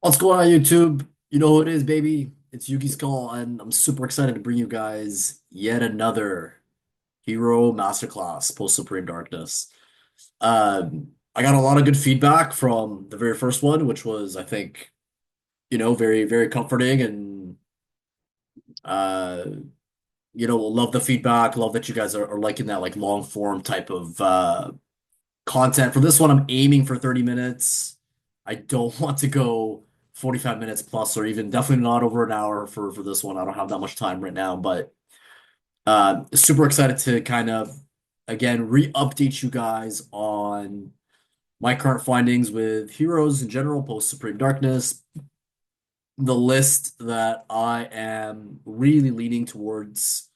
What's going on, YouTube? You know who it is, baby. It's Yuki's Call, and I'm super excited to bring you guys yet another Hero Masterclass post Supreme Darkness. I got a lot of good feedback from the very first one, which was, I think, very, very comforting and uh, love the feedback. Love that you guys are liking that like long form type of content. For this one, I'm aiming for 30 minutes. I don't want to go 45 minutes plus, or even definitely not over an hour for this one. I don't have that much time right now, but super excited to kind of again re-update you guys on my current findings with heroes in general, post Supreme Darkness, the list that I am really leaning towards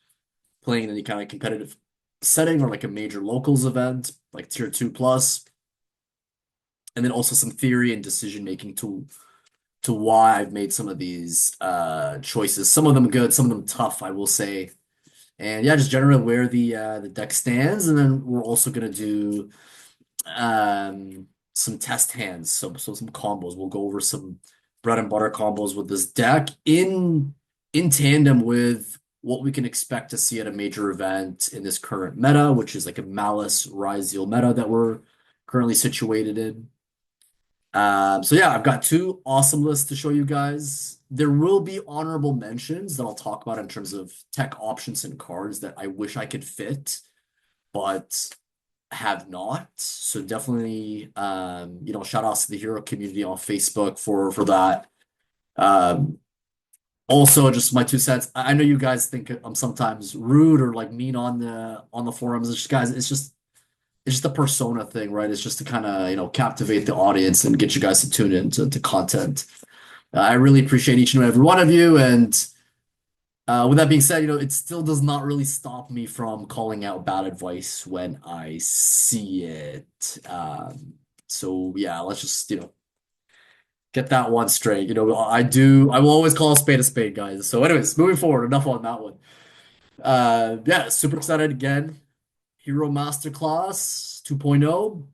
playing in any kind of competitive setting or like a major locals event, like tier 2 plus. And then also some theory and decision making to why I've made some of these choices. Some of them good, some of them tough, I will say. And yeah, just generally where the deck stands, and then we're also gonna do some test hands, so some combos. We'll go over some bread and butter combos with this deck in tandem with what we can expect to see at a major event in this current meta, which is like a Malice Ryzeal meta that we're currently situated in. So yeah, I've got two awesome lists to show you guys. There will be honorable mentions that I'll talk about in terms of tech options and cards that I wish I could fit, but have not. So definitely, shout outs to the hero community on Facebook for that. Um, Also, just my 2 cents. I know you guys think I'm sometimes rude or like mean on the forums. It's just, guys, it's just a persona thing, right? It's just to kind of, captivate the audience and get you guys to tune in to content. I really appreciate each and every one of you. And with that being said, it still does not really stop me from calling out bad advice when I see it. So yeah, let's just, get that one straight. I will always call a spade, guys. So anyways, moving forward, enough on that one. Yeah, super excited again. Hero Masterclass 2.0.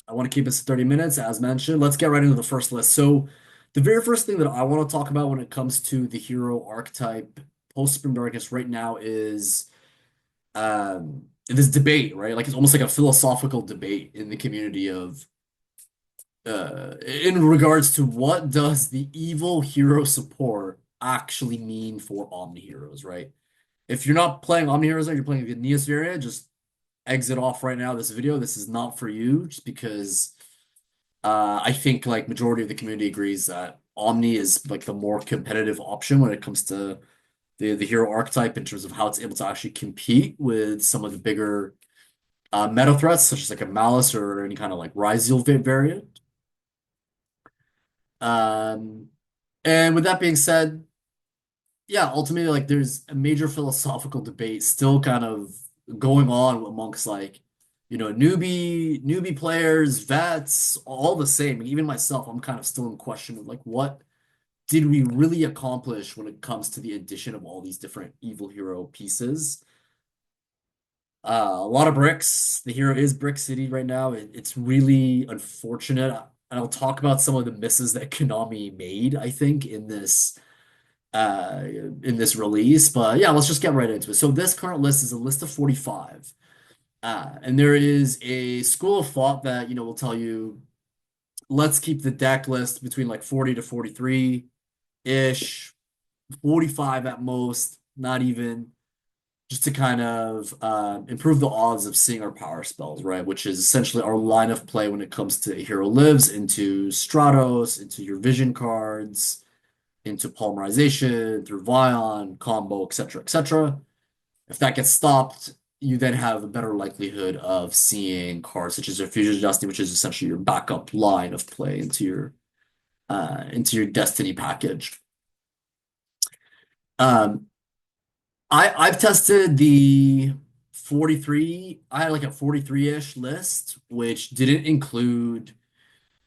I want to keep this to 30 minutes, as mentioned. Let's get right into the first list. So, the very first thing that I want to talk about when it comes to the hero archetype post Supreme Darkness right now is this debate, right? Like it's almost like a philosophical debate in the community of in regards to what does the evil hero support actually mean for Omni heroes, right? If you're not playing Omni heroes and you're playing the Neosphere, just exit off right now this video. This is not for you, just because I think like majority of the community agrees that Omni is like the more competitive option when it comes to the hero archetype in terms of how it's able to actually compete with some of the bigger meta threats, such as like a Malice or any kind of like Ryzeal variant. Um, and with that being said, yeah, ultimately like there's a major philosophical debate still kind of going on amongst like newbie players, vets, all the same. Even myself, I'm kind of still in question of like what did we really accomplish when it comes to the addition of all these different evil hero pieces? A lot of bricks. The hero is Brick City right now. It's really unfortunate. And I'll talk about some of the misses that Konami made, I think, in this release. But yeah, let's just get right into it. So this current list is a list of 45. And there is a school of thought that, will tell you, let's keep the deck list between like 40 to 43-ish, 45 at most, not even, just to kind of improve the odds of seeing our power spells, right? Which is essentially our line of play when it comes to Hero Lives into Stratos, into your vision cards, into polymerization, through Vion, combo, etc., etc. If that gets stopped, you then have a better likelihood of seeing cards such as your Fusion Destiny, which is essentially your backup line of play into your Destiny package. Um, I've tested the 43. I had like a 43-ish list, which didn't include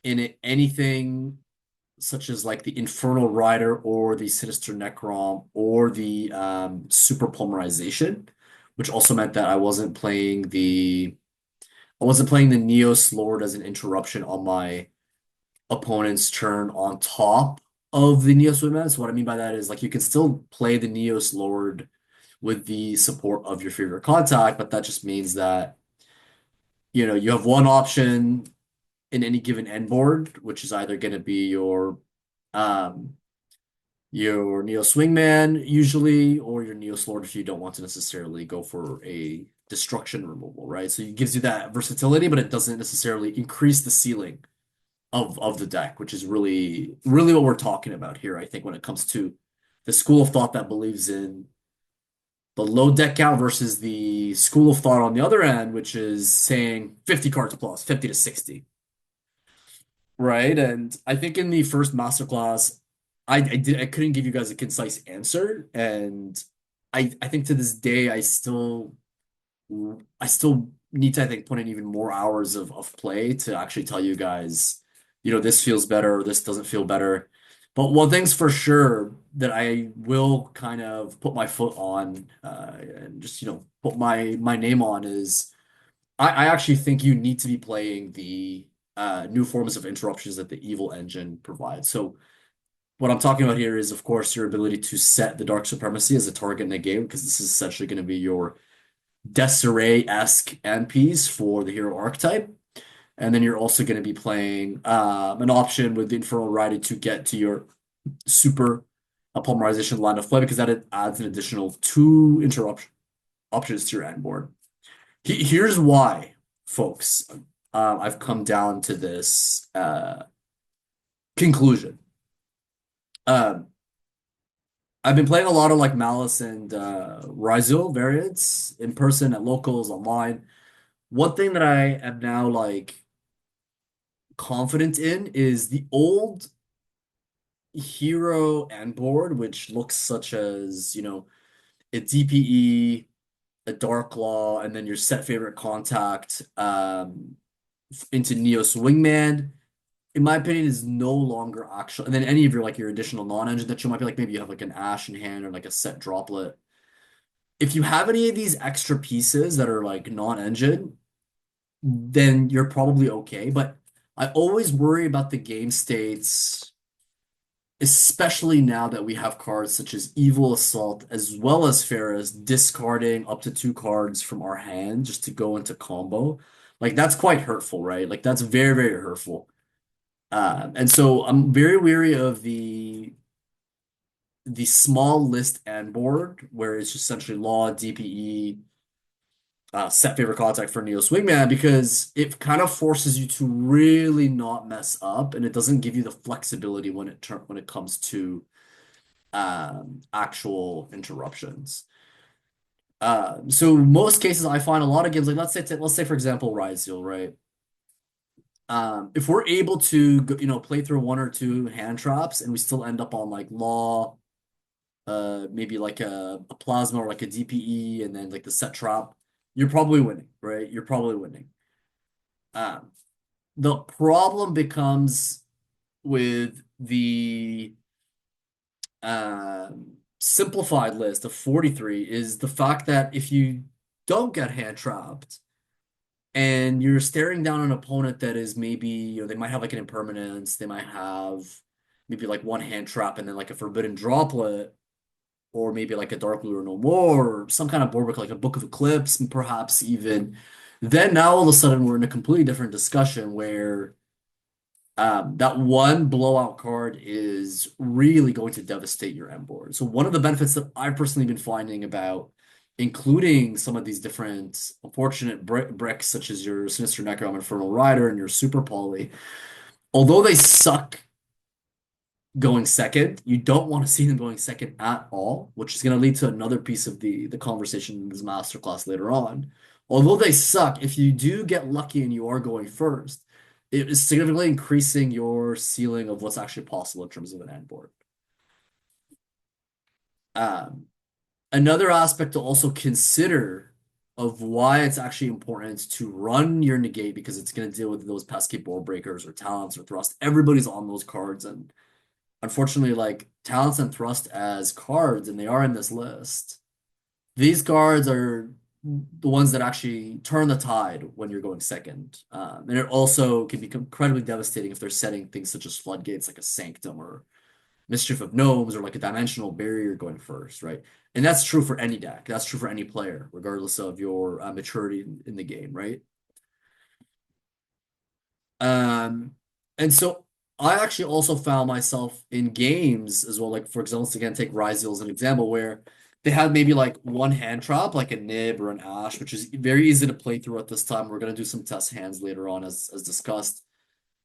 in it anything such as like the Infernal Rider or the Sinister Necrom or the Super Polymerization, which also meant that I wasn't playing the Neos Lord as an interruption on my opponent's turn on top of the Neos Wingman. So what I mean by that is like you can still play the Neos Lord with the support of your favorite contact, but that just means that you have one option in any given end board, which is either going to be um your Neo Swingman usually, or your Neo Lord if you don't want to necessarily go for a destruction removal, right? So it gives you that versatility, but it doesn't necessarily increase the ceiling of the deck, which is really what we're talking about here, I think, when it comes to the school of thought that believes in the low deck count versus the school of thought on the other end, which is saying 50 cards plus, 50 to 60. Right. And I think in the first masterclass, I couldn't give you guys a concise answer. And I think to this day I still need to, I think, put in even more hours of play to actually tell you guys, this feels better or this doesn't feel better. But one thing's for sure that I will kind of put my foot on and just, put my name on is I actually think you need to be playing the new forms of interruptions that the evil engine provides. So what I'm talking about here is, of course, your ability to set the Dark Supremacy as a target in the game, because this is essentially going to be your Desiree-esque MPs for the hero archetype. And then you're also going to be playing an option with the Infernal Rider to get to your super polymerization line of play, because that it adds an additional two interruption options to your end board. Here's why, folks. I've come down to this conclusion. Um, I've been playing a lot of like Malice and Ryzul variants in person at locals online. One thing that I am now like confident in is the old hero and board, which looks such as, a DPE, a Dark Law, and then your set favorite contact into Neos Wingman, in my opinion, is no longer actual. And then any of your additional non-engine that you might be like, maybe you have like an Ash in hand or like a set droplet. If you have any of these extra pieces that are like non-engine, then you're probably okay. But I always worry about the game states, especially now that we have cards such as Evil Assault as well as Ferris discarding up to two cards from our hand just to go into combo. Like that's quite hurtful, right? Like that's very, very hurtful. And so I'm very weary of the small list and board where it's just essentially Law, DPE, set favorite contact for Neo Swingman, because it kind of forces you to really not mess up, and it doesn't give you the flexibility when it comes to actual interruptions. So most cases I find a lot of games like let's say for example Ryzul, right? If we're able to play through one or two hand traps and we still end up on like Law, maybe like a plasma or like a DPE and then like the set trap, you're probably winning, right? You're probably winning. Um, the problem becomes with the simplified list of 43 is the fact that if you don't get hand trapped and you're staring down an opponent that is maybe, they might have like an impermanence, they might have maybe like one hand trap and then like a forbidden droplet, or maybe like a Dark Blue or No More, or some kind of board like a Book of Eclipse, perhaps even. Then now all of a sudden we're in a completely different discussion where that one blowout card is really going to devastate your end board. So one of the benefits that I've personally been finding about including some of these different unfortunate bricks, such as your Sinister Necrom, Infernal Rider, and your Super Poly, although they suck going second. You don't want to see them going second at all, which is going to lead to another piece of the conversation in this masterclass later on. Although they suck, if you do get lucky and you are going first, it is significantly increasing your ceiling of what's actually possible in terms of an end board. Um, Another aspect to also consider of why it's actually important to run your negate, because it's going to deal with those pesky board breakers or talents or thrust. Everybody's on those cards, and unfortunately, like talents and thrust as cards, and they are in this list. These cards are the ones that actually turn the tide when you're going second. And it also can be incredibly devastating if they're setting things such as floodgates, like a Sanctum or Mischief of Gnomes, or like a Dimensional Barrier going first, right? And that's true for any deck. That's true for any player, regardless of your maturity in the game, right? Um, and so I actually also found myself in games as well. Like for example, let's again take Ryzeal as an example, where they had maybe like one hand trap, like a Nib or an Ash, which is very easy to play through at this time. We're gonna do some test hands later on as discussed.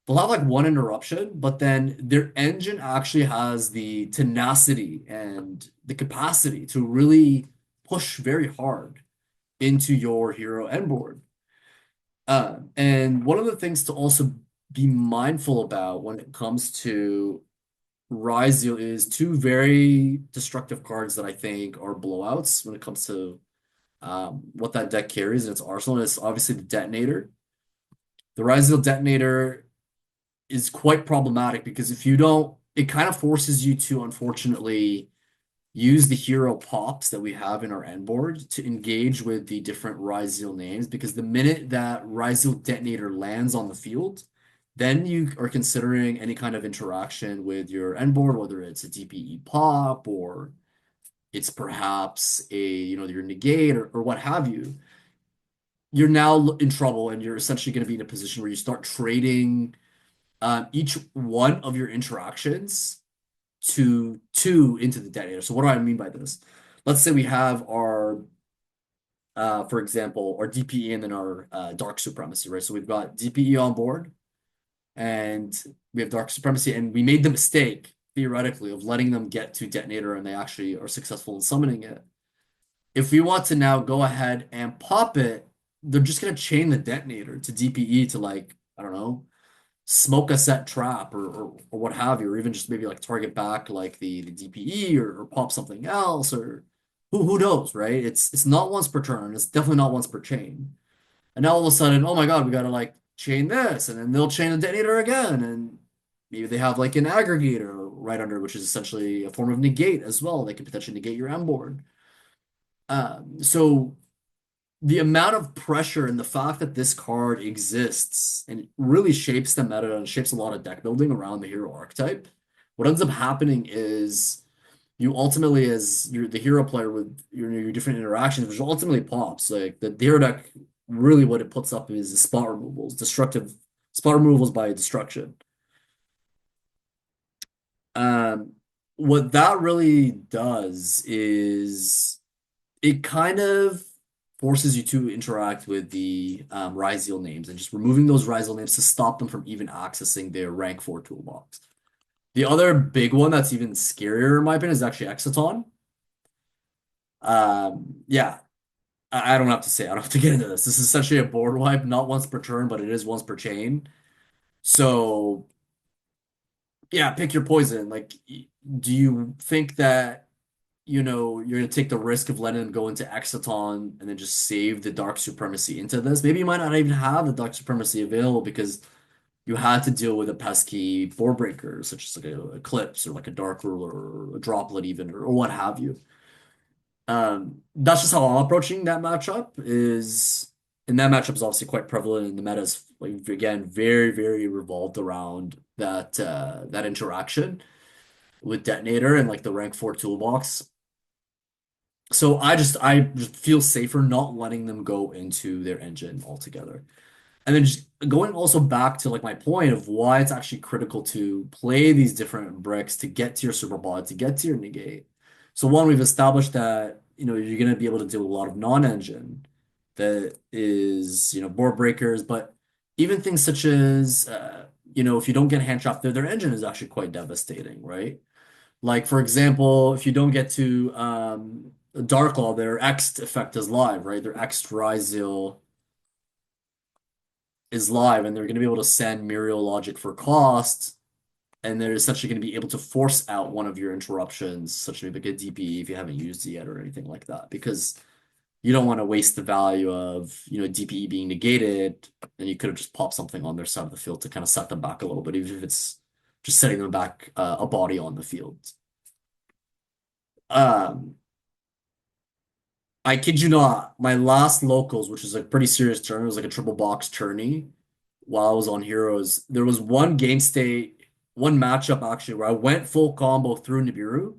They'll have like one interruption, but then their engine actually has the tenacity and the capacity to really push very hard into your hero end board. And one of the things to also be mindful about when it comes to Ryzeal is two very destructive cards that I think are blowouts when it comes to what that deck carries in its arsenal. And it's obviously the Detonator. The Ryzeal Detonator is quite problematic because if you don't, it kind of forces you to unfortunately use the hero pops that we have in our end board to engage with the different Ryzeal names because the minute that Ryzeal Detonator lands on the field, then you are considering any kind of interaction with your end board, whether it's a DPE pop or it's perhaps a, your negate or what have you. You're now in trouble and you're essentially going to be in a position where you start trading each one of your interactions to two into the detonator. So what do I mean by this? Let's say we have our, for example, our DPE and then our Dark Supremacy, right? So we've got DPE on board and we have Dark Supremacy, and we made the mistake, theoretically, of letting them get to detonator and they actually are successful in summoning it. If we want to now go ahead and pop it, they're just going to chain the detonator to DPE to like, I don't know, smoke a set trap or what have you, or even just maybe like target back like the DPE or pop something else or who knows, right? It's not once per turn. It's definitely not once per chain. And now all of a sudden, oh my God, we gotta like chain this, and then they'll chain the detonator again, and maybe they have like an aggregator right under, which is essentially a form of negate as well. They can potentially negate your M board. So the amount of pressure and the fact that this card exists and it really shapes the meta and shapes a lot of deck building around the hero archetype. What ends up happening is you ultimately, as you're the hero player with your different interactions, which ultimately pops, like the hero deck, really what it puts up is spot removals, destructive spot removals by destruction. Um, what that really does is it kind of forces you to interact with the Ryzeal names and just removing those Ryzeal names to stop them from even accessing their rank 4 toolbox. The other big one that's even scarier, in my opinion, is actually Exciton. Yeah, I don't have to say, I don't have to get into this. This is essentially a board wipe, not once per turn, but it is once per chain. So, yeah, pick your poison. Like, do you think that you're gonna take the risk of letting them go into Exciton and then just save the Dark Supremacy into this? Maybe you might not even have the Dark Supremacy available because you had to deal with a pesky board breaker, such as like a Eclipse or like a Dark Ruler or a Droplet even, or what have you. That's just how I'm approaching that matchup is, and that matchup is obviously quite prevalent in the metas, like again, very, very revolved around that interaction with Detonator and like the rank 4 toolbox. So I just feel safer not letting them go into their engine altogether. And then just going also back to like my point of why it's actually critical to play these different bricks to get to your super bod, to get to your negate. So one, we've established that, you're gonna be able to do a lot of non-engine that is, board breakers, but even things such as if you don't get hand trap, their engine is actually quite devastating, right? Like for example, if you don't get to Dark Law, their X effect is live, right? Their X Ryzeal is live, and they're going to be able to send Muriel Logic for cost, and they're essentially going to be able to force out one of your interruptions, such as maybe like a DPE if you haven't used it yet or anything like that, because you don't want to waste the value of DPE being negated, and you could have just popped something on their side of the field to kind of set them back a little bit, even if it's just setting them back a body on the field. Um, I kid you not, my last locals, which was a pretty serious tournament, it was like a triple box tourney while I was on Heroes. There was one game state, one matchup actually, where I went full combo through Nibiru,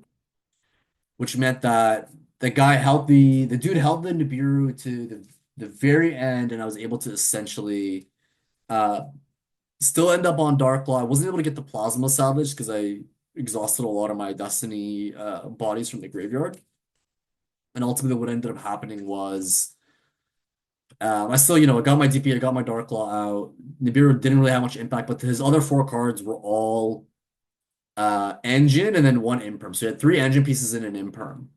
which meant that the dude held the Nibiru to the very end, and I was able to essentially uh still end up on Dark Law. I wasn't able to get the plasma salvage because I exhausted a lot of my Destiny bodies from the graveyard. And ultimately what ended up happening was I still, I got my DP, I got my Dark Law out. Nibiru didn't really have much impact, but his other four cards were all engine and then one imperm. So he had three engine pieces and an imperm.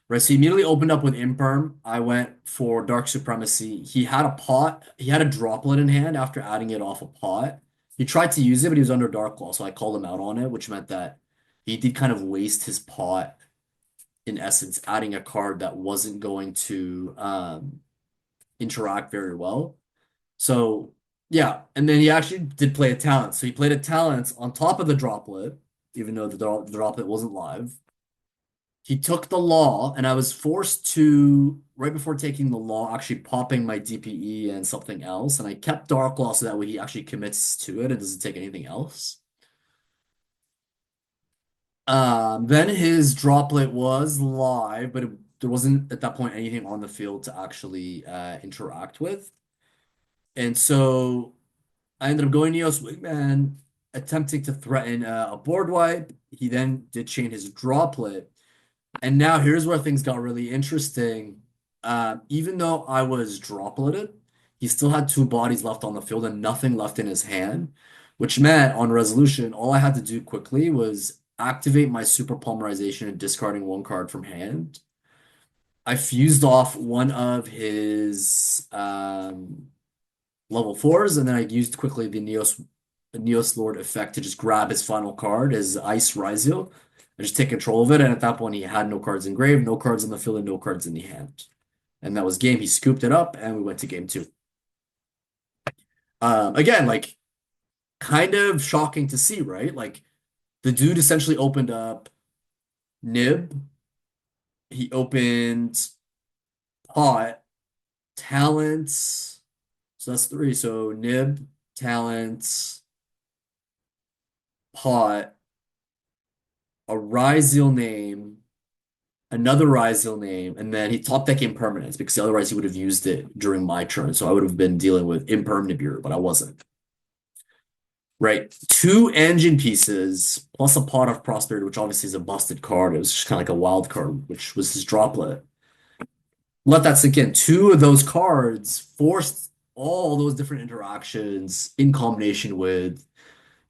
Right, so he immediately opened up with Imperm. I went for Dark Supremacy. He had a pot. He had a droplet in hand after adding it off a pot. He tried to use it, but he was under Dark Claw, so I called him out on it, which meant that he did kind of waste his pot in essence, adding a card that wasn't going to interact very well. So yeah, and then he actually did play a talent. So he played a talent on top of the droplet, even though the droplet wasn't live. He took the law, and I was forced to, right before taking the law, actually popping my DPE and something else. And I kept Dark Law so that way he actually commits to it and doesn't take anything else. Then his droplet was live, but there wasn't at that point anything on the field to actually interact with. And so I ended up going Neo Swingman, attempting to threaten a board wipe. He then did chain his droplet. And now here's where things got really interesting. Even though I was dropleted, he still had two bodies left on the field and nothing left in his hand, which meant on resolution, all I had to do quickly was activate my super polymerization and discarding one card from hand. I fused off one of his level fours, and then I used quickly the Neos Lord effect to just grab his final card, his Ice Ryzeo, and just take control of it. And at that point, he had no cards engraved, no cards in the field, and no cards in the hand. And that was game. He scooped it up, and we went to game two. Again, like kind of shocking to see, right? Like the dude essentially opened up Nib. He opened Pot, Talents. So that's three. So Nib, Talents, Pot, a Ryzeal name, another Ryzeal name, and then he top deck Impermanence because otherwise he would have used it during my turn. So I would have been dealing with Impermanibure, but I wasn't. Right. Two engine pieces plus a Pot of Prosperity, which obviously is a busted card. It was just kind of like a wild card, which was his droplet. Let that sink in. Two of those cards forced all those different interactions in combination with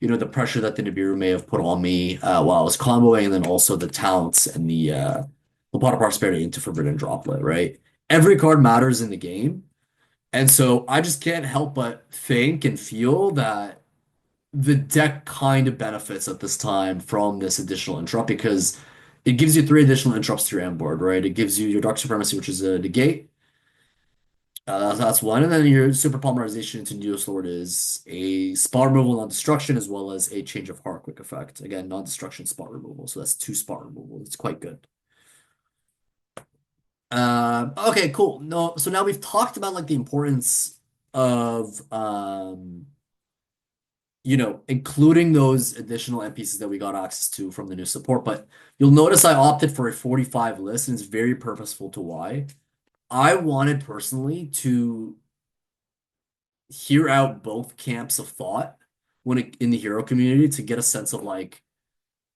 the pressure that the Nibiru may have put on me while I was comboing, and then also the talents and the pot of prosperity into Forbidden Droplet, right? Every card matters in the game. And so I just can't help but think and feel that the deck kind of benefits at this time from this additional interrupt because it gives you three additional interrupts to your end board, right? It gives you your Dark Supremacy, which is a negate. That's one. And then your super polymerization into Neos Lord is a spot removal, non-destruction, as well as a change of heart quick effect. Again, non-destruction, spot removal. So that's two spot removal. It's quite good. Okay, cool. No, so now we've talked about like the importance of including those additional NPCs that we got access to from the new support, but you'll notice I opted for a 45 list, and it's very purposeful to why. I wanted personally to hear out both camps of thought in the hero community to get a sense of like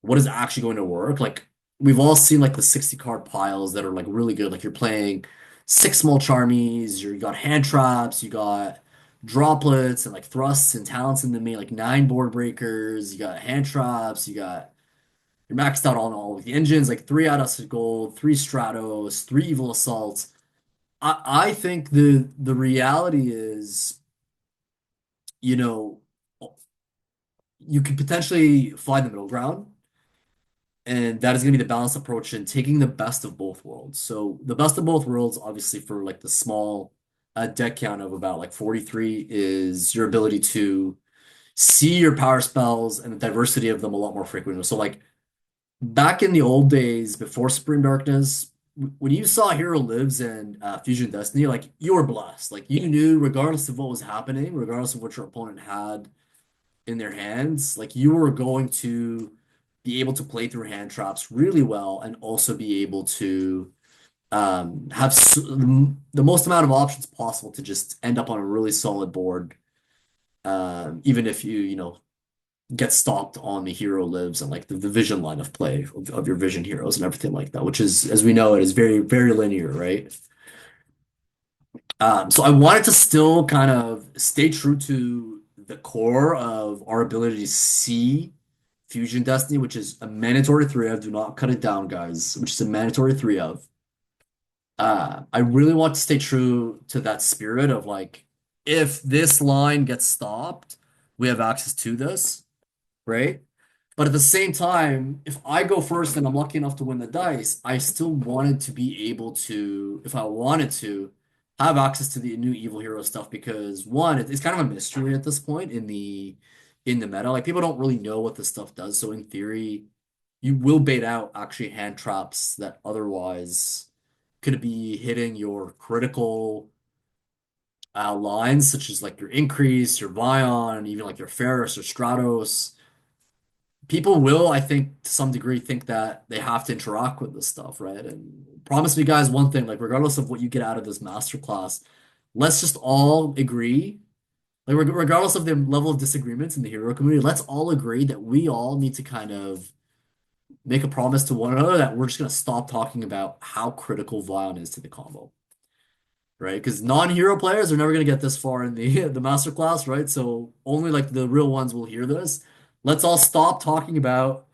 what is actually going to work. Like we've all seen like the 60 card piles that are like really good. Like you're playing six small charmies, you got hand traps, you got droplets and like thrusts and talents in the main, like nine board breakers, you got hand traps, you're maxed out on all of the engines, like three out of gold, three Stratos, three evil assaults. I think the reality is, you know, you could potentially find the middle ground, and that is going to be the balanced approach and taking the best of both worlds. So the best of both worlds, obviously, for like the small deck count of about like 43, is your ability to see your power spells and the diversity of them a lot more frequently. So like back in the old days before Supreme Darkness, when you saw Hero Lives and Fusion Destiny, like you were blessed. Like you knew, regardless of what was happening, regardless of what your opponent had in their hands, like you were going to be able to play through hand traps really well and also be able to have the most amount of options possible to just end up on a really solid board. Even if you know, get stopped on the hero lives and like the vision line of play of your vision heroes and everything like that, which is, as we know, it is very, very linear, right? So I wanted to still kind of stay true to the core of our ability to see Fusion Destiny, which is a mandatory three of. Do not cut it down, guys, which is a mandatory three of. I really want to stay true to that spirit of like, if this line gets stopped, we have access to this, right? But at the same time, if I go first and I'm lucky enough to win the dice, I still wanted to be able to, if I wanted to, have access to the new evil hero stuff because one, it's kind of a mystery at this point in the meta. Like people don't really know what this stuff does. So in theory, you will bait out actually hand traps that otherwise could be hitting your critical lines, such as like your Increase, your Vion, even like your Ferris or Stratos. People will, I think, to some degree, think that they have to interact with this stuff, right? And promise me, guys, one thing, like regardless of what you get out of this masterclass, let's just all agree, like regardless of the level of disagreements in the hero community, let's all agree that we all need to kind of make a promise to one another that we're just gonna stop talking about how critical Vion is to the combo, right? Because non-hero players are never gonna get this far in the the masterclass, right? So only like the real ones will hear this. Let's all stop talking about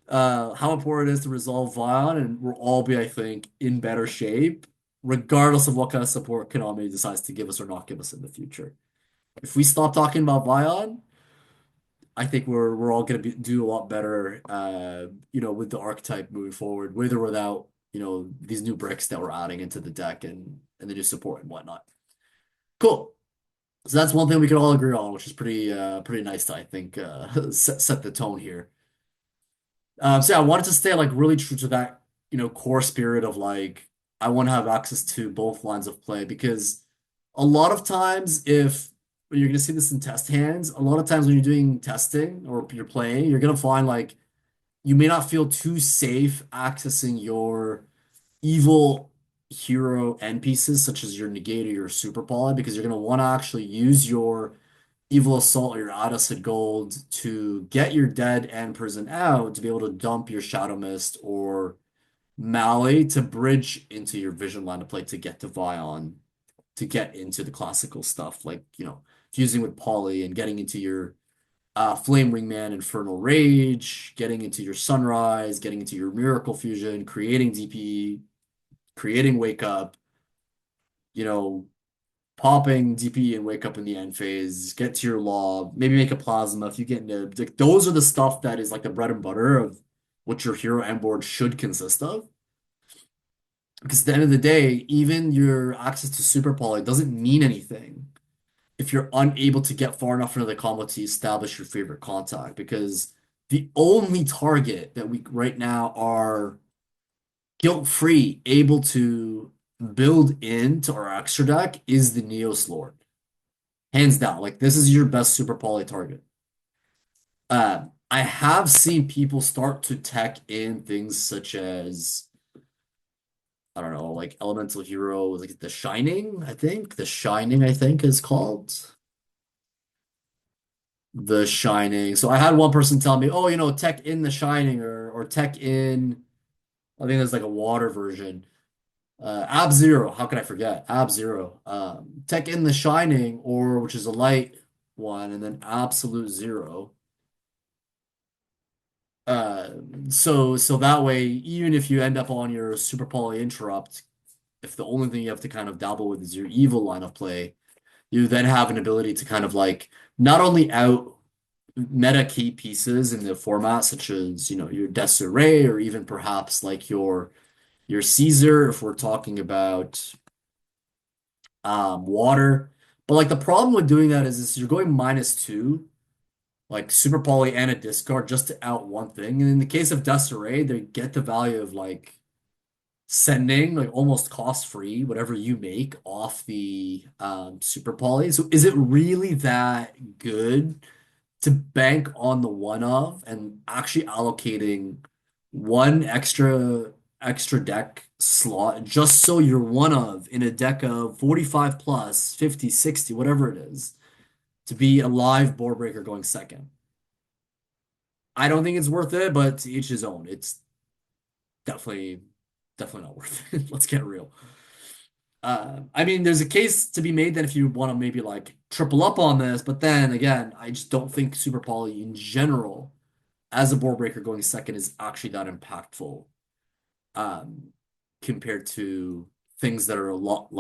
how important it is to resolve Vion, and we'll all be, I think, in better shape, regardless of what kind of support Konami decides to give us or not give us in the future. If we stop talking about Vion, I think we're all gonna do a lot better, you know, with the archetype moving forward, with or without, you know, these new bricks that we're adding into the deck and the new support and whatnot. Cool. So that's one thing we could all agree on, which is pretty nice to, I think, set the tone here. So yeah, I wanted to stay like really true to that, you know, core spirit of like I want to have access to both lines of play because a lot of times if you're gonna see this in test hands, a lot of times when you're doing testing or you're playing, you're gonna find like you may not feel too safe accessing your evil hero end pieces such as your negate or your super poly because you're gonna want to actually use your Evil Assault or your Odyssey Gold to get your dead and prison out to be able to dump your Shadow Mist or Mally to bridge into your Vision line of play to get to Vion, to get into the classical stuff like, you know, fusing with Poly and getting into your Flame Wingman, Infernal Rage, getting into your Sunrise, getting into your Miracle Fusion, creating DP, creating Wake Up, you know, popping DP and wake up in the end phase, get to your law, maybe make a plasma if you get into like those are the stuff that is like the bread and butter of what your hero end board should consist of. Because at the end of the day, even your access to super poly doesn't mean anything if you're unable to get far enough into the combo to establish your favorite contact. Because the only target that we right now are guilt-free able to build into our extra deck is the Neos Lord. Hands down. Like this is your best super poly target. I have seen people start to tech in things such as I don't know, like Elemental Hero, like The Shining, I think. The Shining, I think, is called. The Shining. So I had one person tell me, oh, you know, tech in The Shining or tech in I think there's like a water version. Ab Zero, how could I forget? Ab Zero. Tech in The Shining, or which is a light one, and then Absolute Zero. Uh, so that way, even if you end up on your Super Poly Interrupt, if the only thing you have to kind of dabble with is your evil line of play, you then have an ability to kind of like not only out meta key pieces in the format, such as, you know, your Desiree or even perhaps like your Caesar, if we're talking about water. But like the problem with doing that is you're going -2 like Super Poly and a discard just to out one thing. And in the case of Desiree, they get the value of like sending like almost cost free whatever you make off the super poly. So is it really that good to bank on the one of and actually allocating one extra deck slot just so you're one of in a deck of 45 plus 50, 60, whatever it is, to be a live board breaker going second? I don't think it's worth it, but to each his own. It's definitely definitely not worth it. Let's get real. I mean, there's a case to be made that if you want to maybe like triple up on this, but then again, I just don't think Super Poly in general, as a board breaker going second, is actually that impactful um, compared to things that are a lot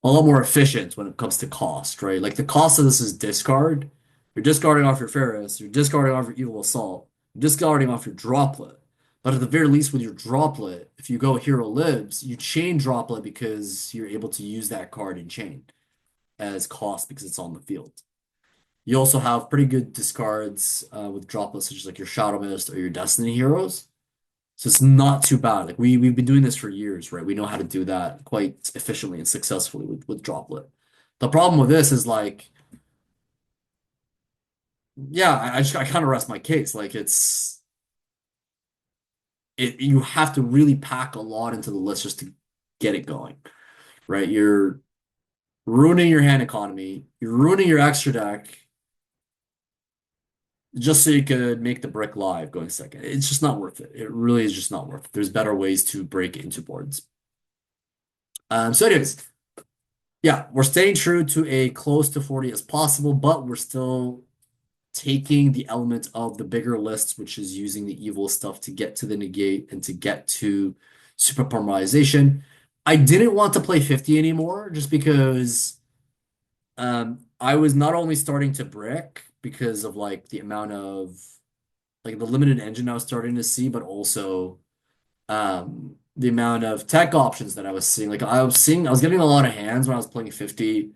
more efficient when it comes to cost, right? Like the cost of this is discard. You're discarding off your Ferris, you're discarding off your Evil Assault, you're discarding off your Droplet. But at the very least, with your Droplet, if you go Hero Lives, you chain Droplet because you're able to use that card in chain as cost because it's on the field. You also have pretty good discards with Droplets, such as like your Shadow Mist or your Destiny Heroes. So it's not too bad. Like we've been doing this for years, right? We know how to do that quite efficiently and successfully with Droplet. The problem with this is like, yeah, I kind of rest my case. Like you have to really pack a lot into the list just to get it going, right? You're ruining your hand economy, you're ruining your extra deck just so you could make the brick live going second. It's just not worth it. It really is just not worth it. There's better ways to break into boards. So anyways, yeah, we're staying true to a close to 40 as possible, but we're still taking the element of the bigger lists, which is using the evil stuff to get to the negate and to get to super polymerization. I didn't want to play 50 anymore just because I was not only starting to brick because of like the amount of like the limited engine I was starting to see, but also the amount of tech options that I was seeing. Like I was getting a lot of hands when I was playing 50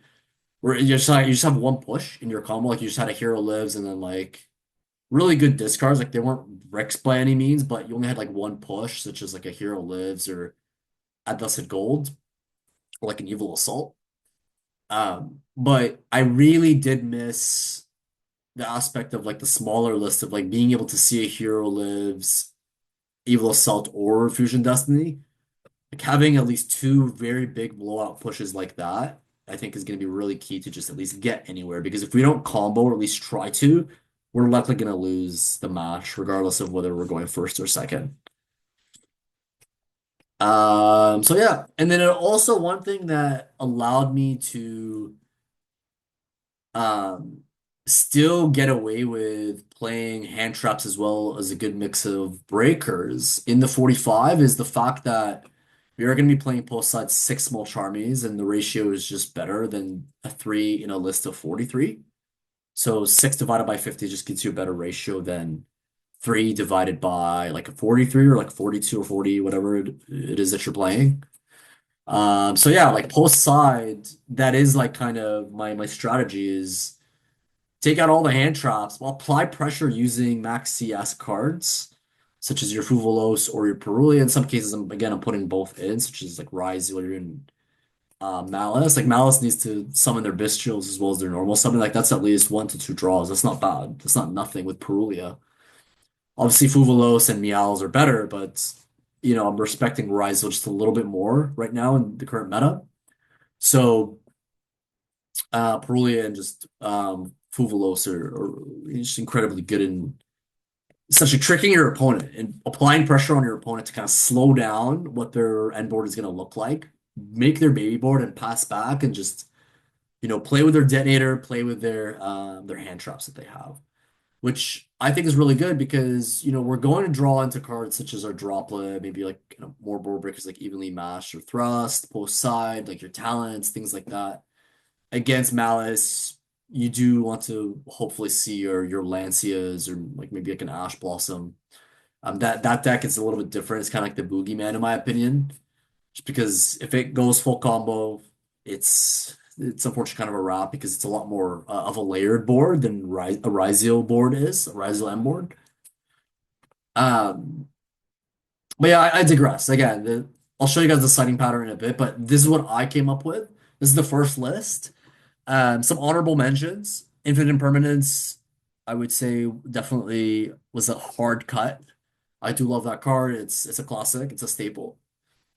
where you just have one push in your combo. Like you just had a hero lives and then like really good discards. Like they weren't bricks by any means, but you only had like one push, such as like a hero lives or a dusted gold or like an evil assault. But I really did miss the aspect of like the smaller list of like being able to see a hero lives, evil assault, or fusion destiny. Like having at least two very big blowout pushes like that, I think is going to be really key to just at least get anywhere. Because if we don't combo or at least try to, we're likely going to lose the match, regardless of whether we're going first or second. So yeah, and then also one thing that allowed me to um still get away with playing hand traps as well as a good mix of breakers in the 45 is the fact that we are going to be playing post side six small charmies and the ratio is just better than a three in a list of 43. So six divided by 50 just gives you a better ratio than three divided by like a 43 or like 42 or 40, whatever it is that you're playing. So yeah, like post side, that is like kind of my strategy is take out all the hand traps, while apply pressure using max CS cards, such as your Fuvolos or your Peruli. In some cases, I'm putting both in, such as like Ryzealer and Malice. Like Malice needs to summon their Bestials as well as their normal summon. Like that's at least one to two draws. That's not bad. That's not nothing with Perulia. Obviously, Fuvolos and Meows are better, but I'm respecting Ryzealer just a little bit more right now in the current meta. So Perulia and just Fuvalos are just incredibly good in essentially tricking your opponent and applying pressure on your opponent to kind of slow down what their end board is going to look like, make their baby board and pass back and just play with their detonator, play with their hand traps that they have, which I think is really good because we're going to draw into cards such as our droplet, maybe like more board breakers like evenly matched or thrust, post side, like your talents, things like that against Malice, you do want to hopefully see your Lancias or like maybe like an Ash Blossom. That deck is a little bit different. It's kind of like the Boogeyman in my opinion, just because if it goes full combo, it's unfortunately kind of a wrap because it's a lot more of a layered board than a Ryzeal board is, a Ryzeal M board. Um, But yeah, I digress. Again, I'll show you guys the citing pattern in a bit, but this is what I came up with. This is the first list. Some honorable mentions. Infinite Impermanence, I would say definitely was a hard cut. I do love that card. It's a classic. It's a staple.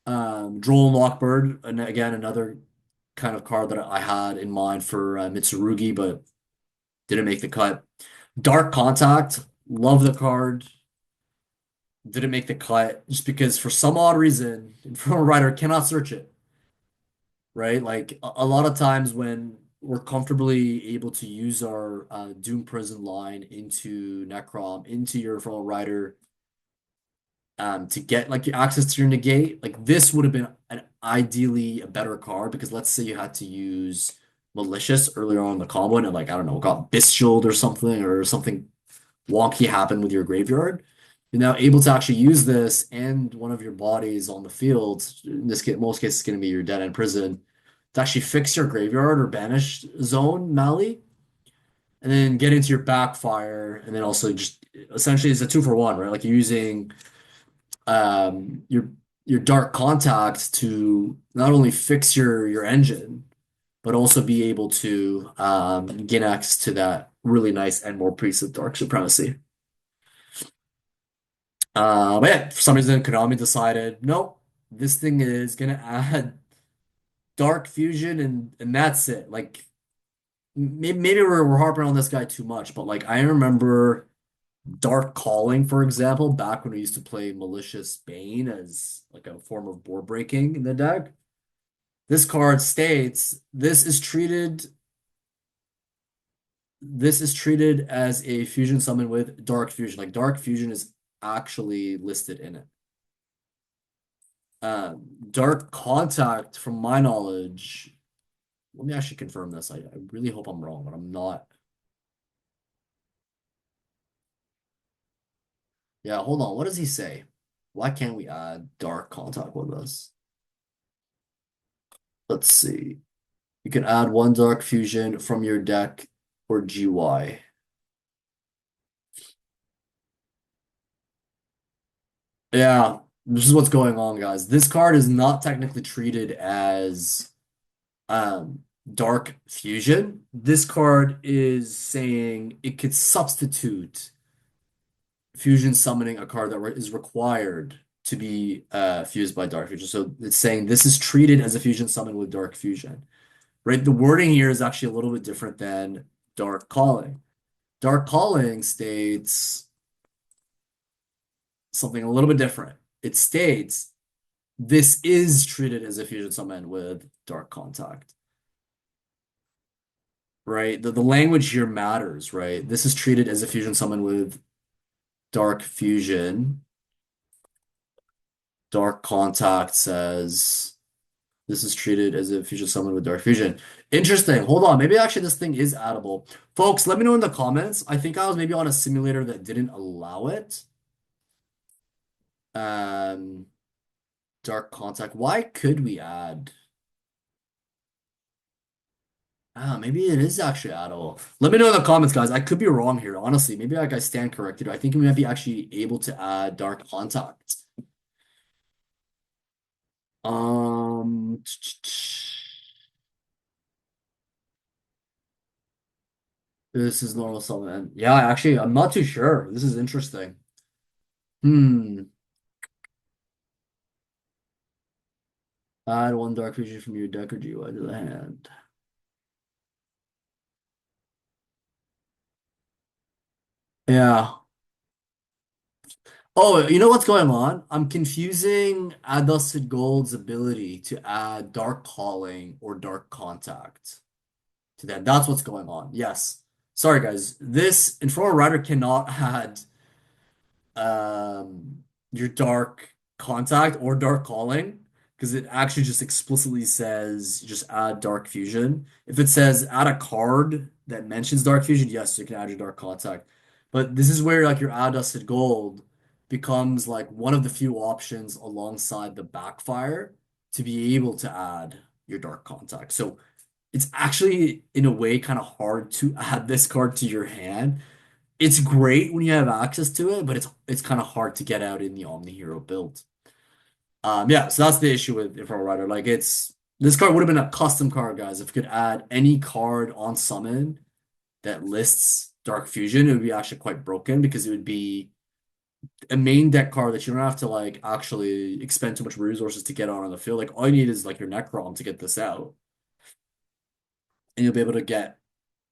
Droll and Lockbird, and again another kind of card that I had in mind for Mitsurugi, but didn't make the cut. Dark Contact, love the card. Didn't make the cut just because for some odd reason, Infernal Rider cannot search it, right? Like a lot of times when we're comfortably able to use our Doom Prison line into Necrom, into your Infernal Rider, to get like your access to your negate, like this would have been an ideally a better card because let's say you had to use Malicious earlier on in the combo and it, like I don't know, got bestialed or something wonky happened with your graveyard. You're now able to actually use this and one of your bodies on the field. In this case, most cases, it's going to be your dead end prison to actually fix your graveyard or banish zone Mali, and then get into your backfire, and then also just essentially it's a two for one, right? Like you're using your dark contact to not only fix your engine, but also be able to gain access to that really nice and more priest of dark supremacy. But yeah, for some reason, Konami decided, nope, this thing is gonna add dark fusion and that's it. Like maybe we're harping on this guy too much, but like I remember Dark Calling, for example, back when we used to play Malicious Bane as like a form of board breaking in the deck. This card states this is treated as a fusion summon with Dark Fusion. Like Dark Fusion is actually listed in it. Dark Contact, from my knowledge, let me actually confirm this. I really hope I'm wrong, but I'm not. Yeah, hold on. What does he say? Why can't we add Dark Contact with us? Let's see. You can add one Dark Fusion from your deck or GY. Yeah, this is what's going on, guys. This card is not technically treated as um, Dark Fusion. This card is saying it could substitute fusion summoning a card that is required to be fused by Dark Fusion. So it's saying this is treated as a fusion summon with Dark Fusion, right? The wording here is actually a little bit different than Dark Calling. Dark Calling states something a little bit different. It states this is treated as a fusion summon with Dark Contact, right? The language here matters, right? This is treated as a fusion summon with Dark Fusion. Dark Contact says this is treated as a fusion summon with Dark Fusion. Interesting. Hold on. Maybe actually this thing is addable. Folks, let me know in the comments. I think I was maybe on a simulator that didn't allow it. Um, Dark Contact. Why could we add? Ah, maybe it is actually addable. Let me know in the comments, guys. I could be wrong here, honestly. Maybe like I stand corrected. I think we might be actually able to add Dark Contact. Um, this is normal summon. Yeah, actually, I'm not too sure. This is interesting. Hmm. Add one Dark Fusion from your deck or GUI to the hand. Yeah. Oh, you know what's going on? I'm confusing Adusted Gold's ability to add Dark Calling or Dark Contact to that. That's what's going on. Yes. Sorry, guys. This Infernal Rider cannot add your Dark Contact or Dark Calling because it actually just explicitly says just add Dark Fusion. If it says add a card that mentions Dark Fusion, yes, you can add your Dark Contact. But this is where like your Adusted Gold becomes like one of the few options alongside the backfire to be able to add your Dark Contact. So it's actually in a way kind of hard to add this card to your hand. It's great when you have access to it, but it's kind of hard to get out in the Omni Hero build. Yeah, so that's the issue with Infernal Rider. Like this card would have been a custom card, guys. If you could add any card on summon that lists Dark Fusion, it would be actually quite broken because it would be a main deck card that you don't have to like actually expend too much resources to get on the field. Like all you need is like your Necrom to get this out, and you'll be able to get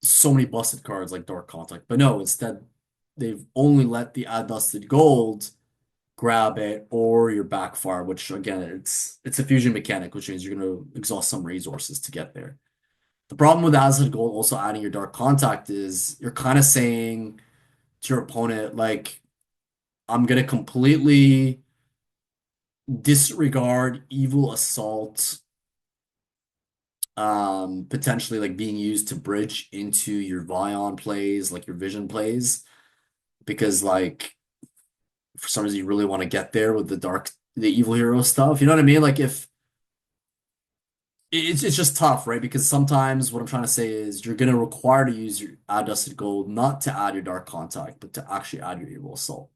so many busted cards like Dark Contact. But no, instead they've only let the add dusted gold grab it or your backfire, which again it's a fusion mechanic, which means you're gonna exhaust some resources to get there. The problem with Acid Gold also adding your Dark Contact is you're kind of saying to your opponent, like, I'm gonna completely disregard Evil Assault potentially like being used to bridge into your Vion plays, like your Vision plays, because like for some reason you really want to get there with the evil hero stuff. You know what I mean? Like if it's just tough, right? Because sometimes what I'm trying to say is you're gonna require to use your add dusted gold, not to add your dark contact, but to actually add your evil assault.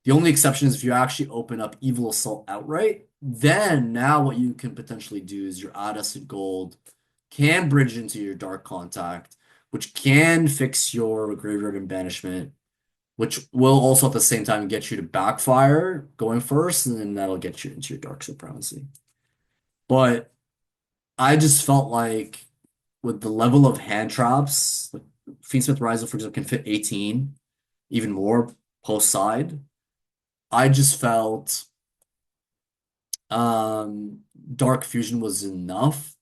The only exception is if you actually open up evil assault outright, then now what you can potentially do is your add dusted gold can bridge into your dark contact, which can fix your graveyard and banishment, which will also at the same time get you to backfire going first, and then that'll get you into your dark supremacy. But I just felt like with the level of hand traps, like Fiendsmith Riser, for example, can fit 18, even more post side. I just felt Dark Fusion was enough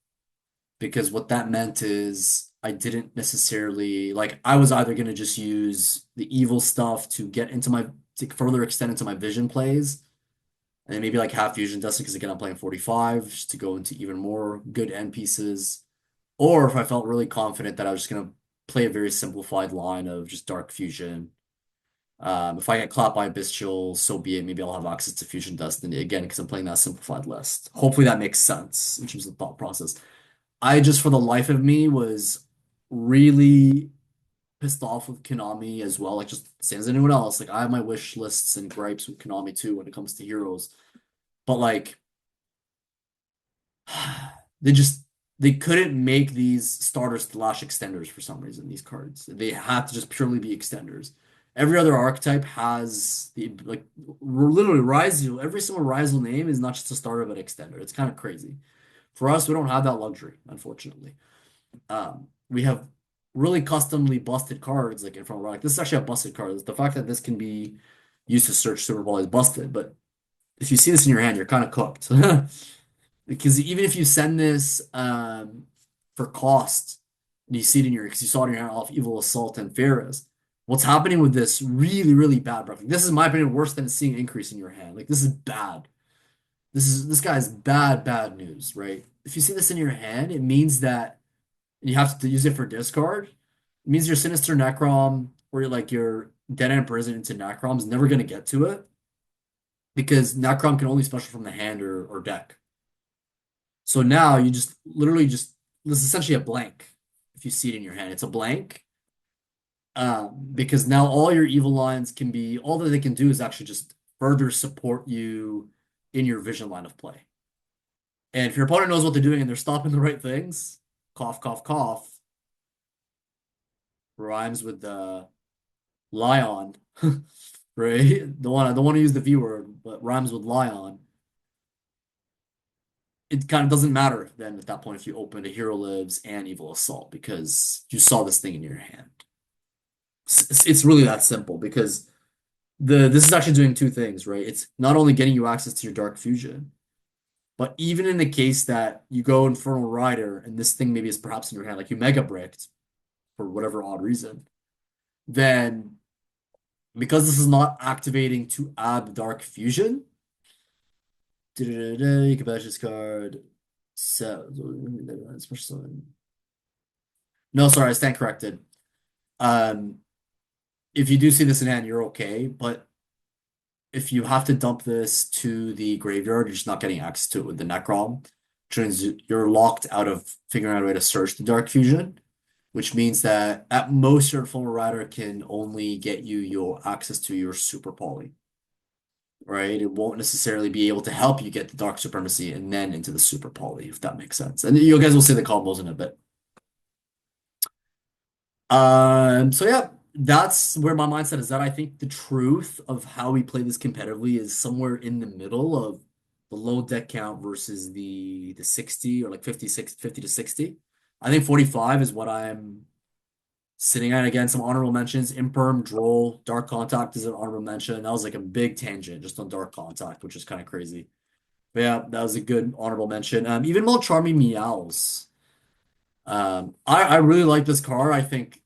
because what that meant is I didn't necessarily like I was either gonna just use the evil stuff to get into my to further extend into my vision plays, and then maybe like half fusion dusting because again I'm playing 45 just to go into even more good end pieces. Or if I felt really confident that I was just gonna play a very simplified line of just Dark Fusion. If I get clapped by Bestial, so be it. Maybe I'll have access to Fusion Destiny again because I'm playing that simplified list. Hopefully that makes sense in terms of the thought process. I just, for the life of me, was really pissed off with Konami as well. Like, just same as anyone else. Like, I have my wish lists and gripes with Konami too when it comes to heroes. But like, they just they couldn't make these starters slash extenders for some reason. These cards they have to just purely be extenders. Every other archetype has the like literally Ryzel. Every single Ryzel name is not just a starter but extender. It's kind of crazy. For us, we don't have that luxury, unfortunately. We have really customly busted cards like in front of Rock. This is actually a busted card. The fact that this can be used to search Super Bowl is busted, but if you see this in your hand, you're kind of cooked. Because even if you send this for cost, and you see it in your because you saw it in your hand off Evil Assault and Pharaohs, what's happening with this really, really bad, bro. This is, in my opinion, worse than seeing an increase in your hand. Like this is bad. This guy's bad, bad news, right? If you see this in your hand, it means that you have to use it for discard. It means your Sinister Necrom or your Dead End Prison into Necrom is never gonna get to it because Necrom can only special from the hand or deck. So now you just literally just this is essentially a blank. If you see it in your hand, it's a blank. Because now all your evil lines can be all that they can do is actually just further support you in your vision line of play. And if your opponent knows what they're doing and they're stopping the right things, cough, cough, cough, rhymes with the lion, right? Don't want to use the V word, but rhymes with lion. It kind of doesn't matter then at that point if you open a Hero Lives and Evil Assault because you saw this thing in your hand. It's really that simple because this is actually doing two things, right? It's not only getting you access to your Dark Fusion, but even in the case that you go Infernal Rider and this thing maybe is perhaps in your hand, like you Mega Bricked for whatever odd reason, then because this is not activating to add the Dark Fusion, you can bash this card. So, no, sorry, I stand corrected. Um, if you do see this in hand, you're okay. But if you have to dump this to the graveyard, you're just not getting access to it with the Necrom, which means you're locked out of figuring out a way to search the Dark Fusion, which means that at most your Full Rider can only get you your access to your Super Poly. right? It won't necessarily be able to help you get the Dark Supremacy and then into the Super Poly, if that makes sense. And you guys will see the combos in a bit. So yeah, that's where my mindset is at. I think the truth of how we play this competitively is somewhere in the middle of the low deck count versus the 60 or like 56, 50 to 60. I think 45 is what I'm sitting at. Again, some honorable mentions. Imperm, Droll, Dark Contact is an honorable mention. That was like a big tangent just on Dark Contact, which is kind of crazy. But yeah, that was a good honorable mention. Even more Charming Meows. I really like this card. I think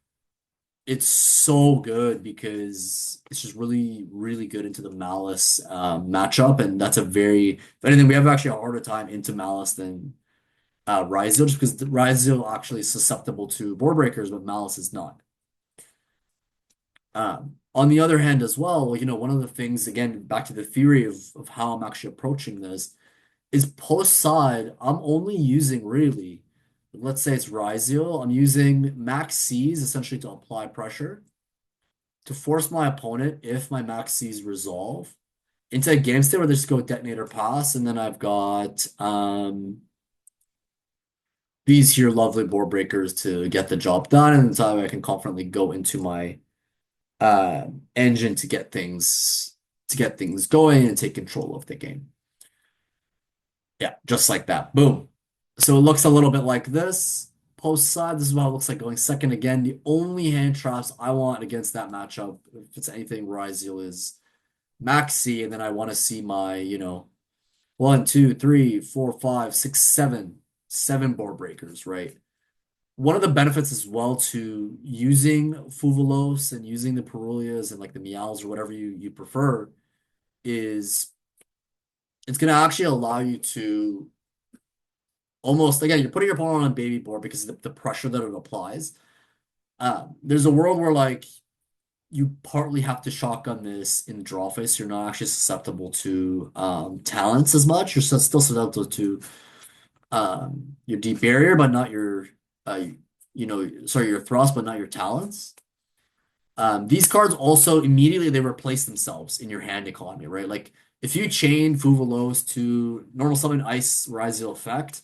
it's so good because it's just really, really good into the Malice matchup, and that's a very, if anything, we have actually a harder time into Malice than Ryzeal, just because Ryzeal actually is susceptible to board breakers, but Malice is not. On the other hand, as well, one of the things, again, back to the theory of how I'm actually approaching this, is post side, I'm only using really, let's say it's Ryzeal, I'm using max C's essentially to apply pressure to force my opponent, if my max C's resolve, into a game state where they just go detonator pass, and then I've got these here lovely board breakers to get the job done, and so I can confidently go into my engine to get things going and take control of the game. Yeah, just like that. Boom. So it looks a little bit like this. Post side, this is what it looks like going second again. The only hand traps I want against that matchup, if it's anything Ryzeal, is Maxi, and then I want to see my, one, two, three, four, five, six, seven board breakers, right? One of the benefits as well to using Fuvalos and using the Perulias and like the Meows or whatever you prefer is it's going to actually allow you to almost, again, you're putting your opponent on a baby board because of the pressure that it applies. There's a world where like you partly have to shotgun this in draw phase. So you're not actually susceptible to talents as much. You're still susceptible to your deep barrier, but not your sorry, your thrust, but not your talents. These cards also immediately they replace themselves in your hand economy, right? Like if you chain Fuvalos to normal summon Ice Ryzeal effect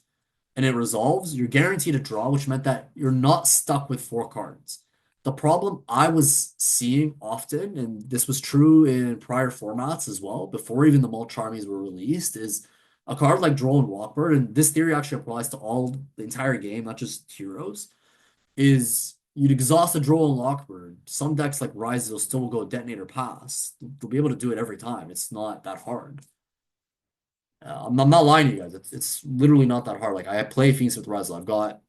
and it resolves, you're guaranteed a draw, which meant that you're not stuck with four cards. The problem I was seeing often, and this was true in prior formats as well, before even the Mulch Armies were released, is a card like Droll and Walkbird, and this theory actually applies to the entire game, not just heroes, is you'd exhaust a Droll and Lockbird. Some decks like Rise will still go Detonator Pass. They'll be able to do it every time. It's not that hard. I'm not lying to you guys. It's literally not that hard. Like I play Phoenix with Rise. I've got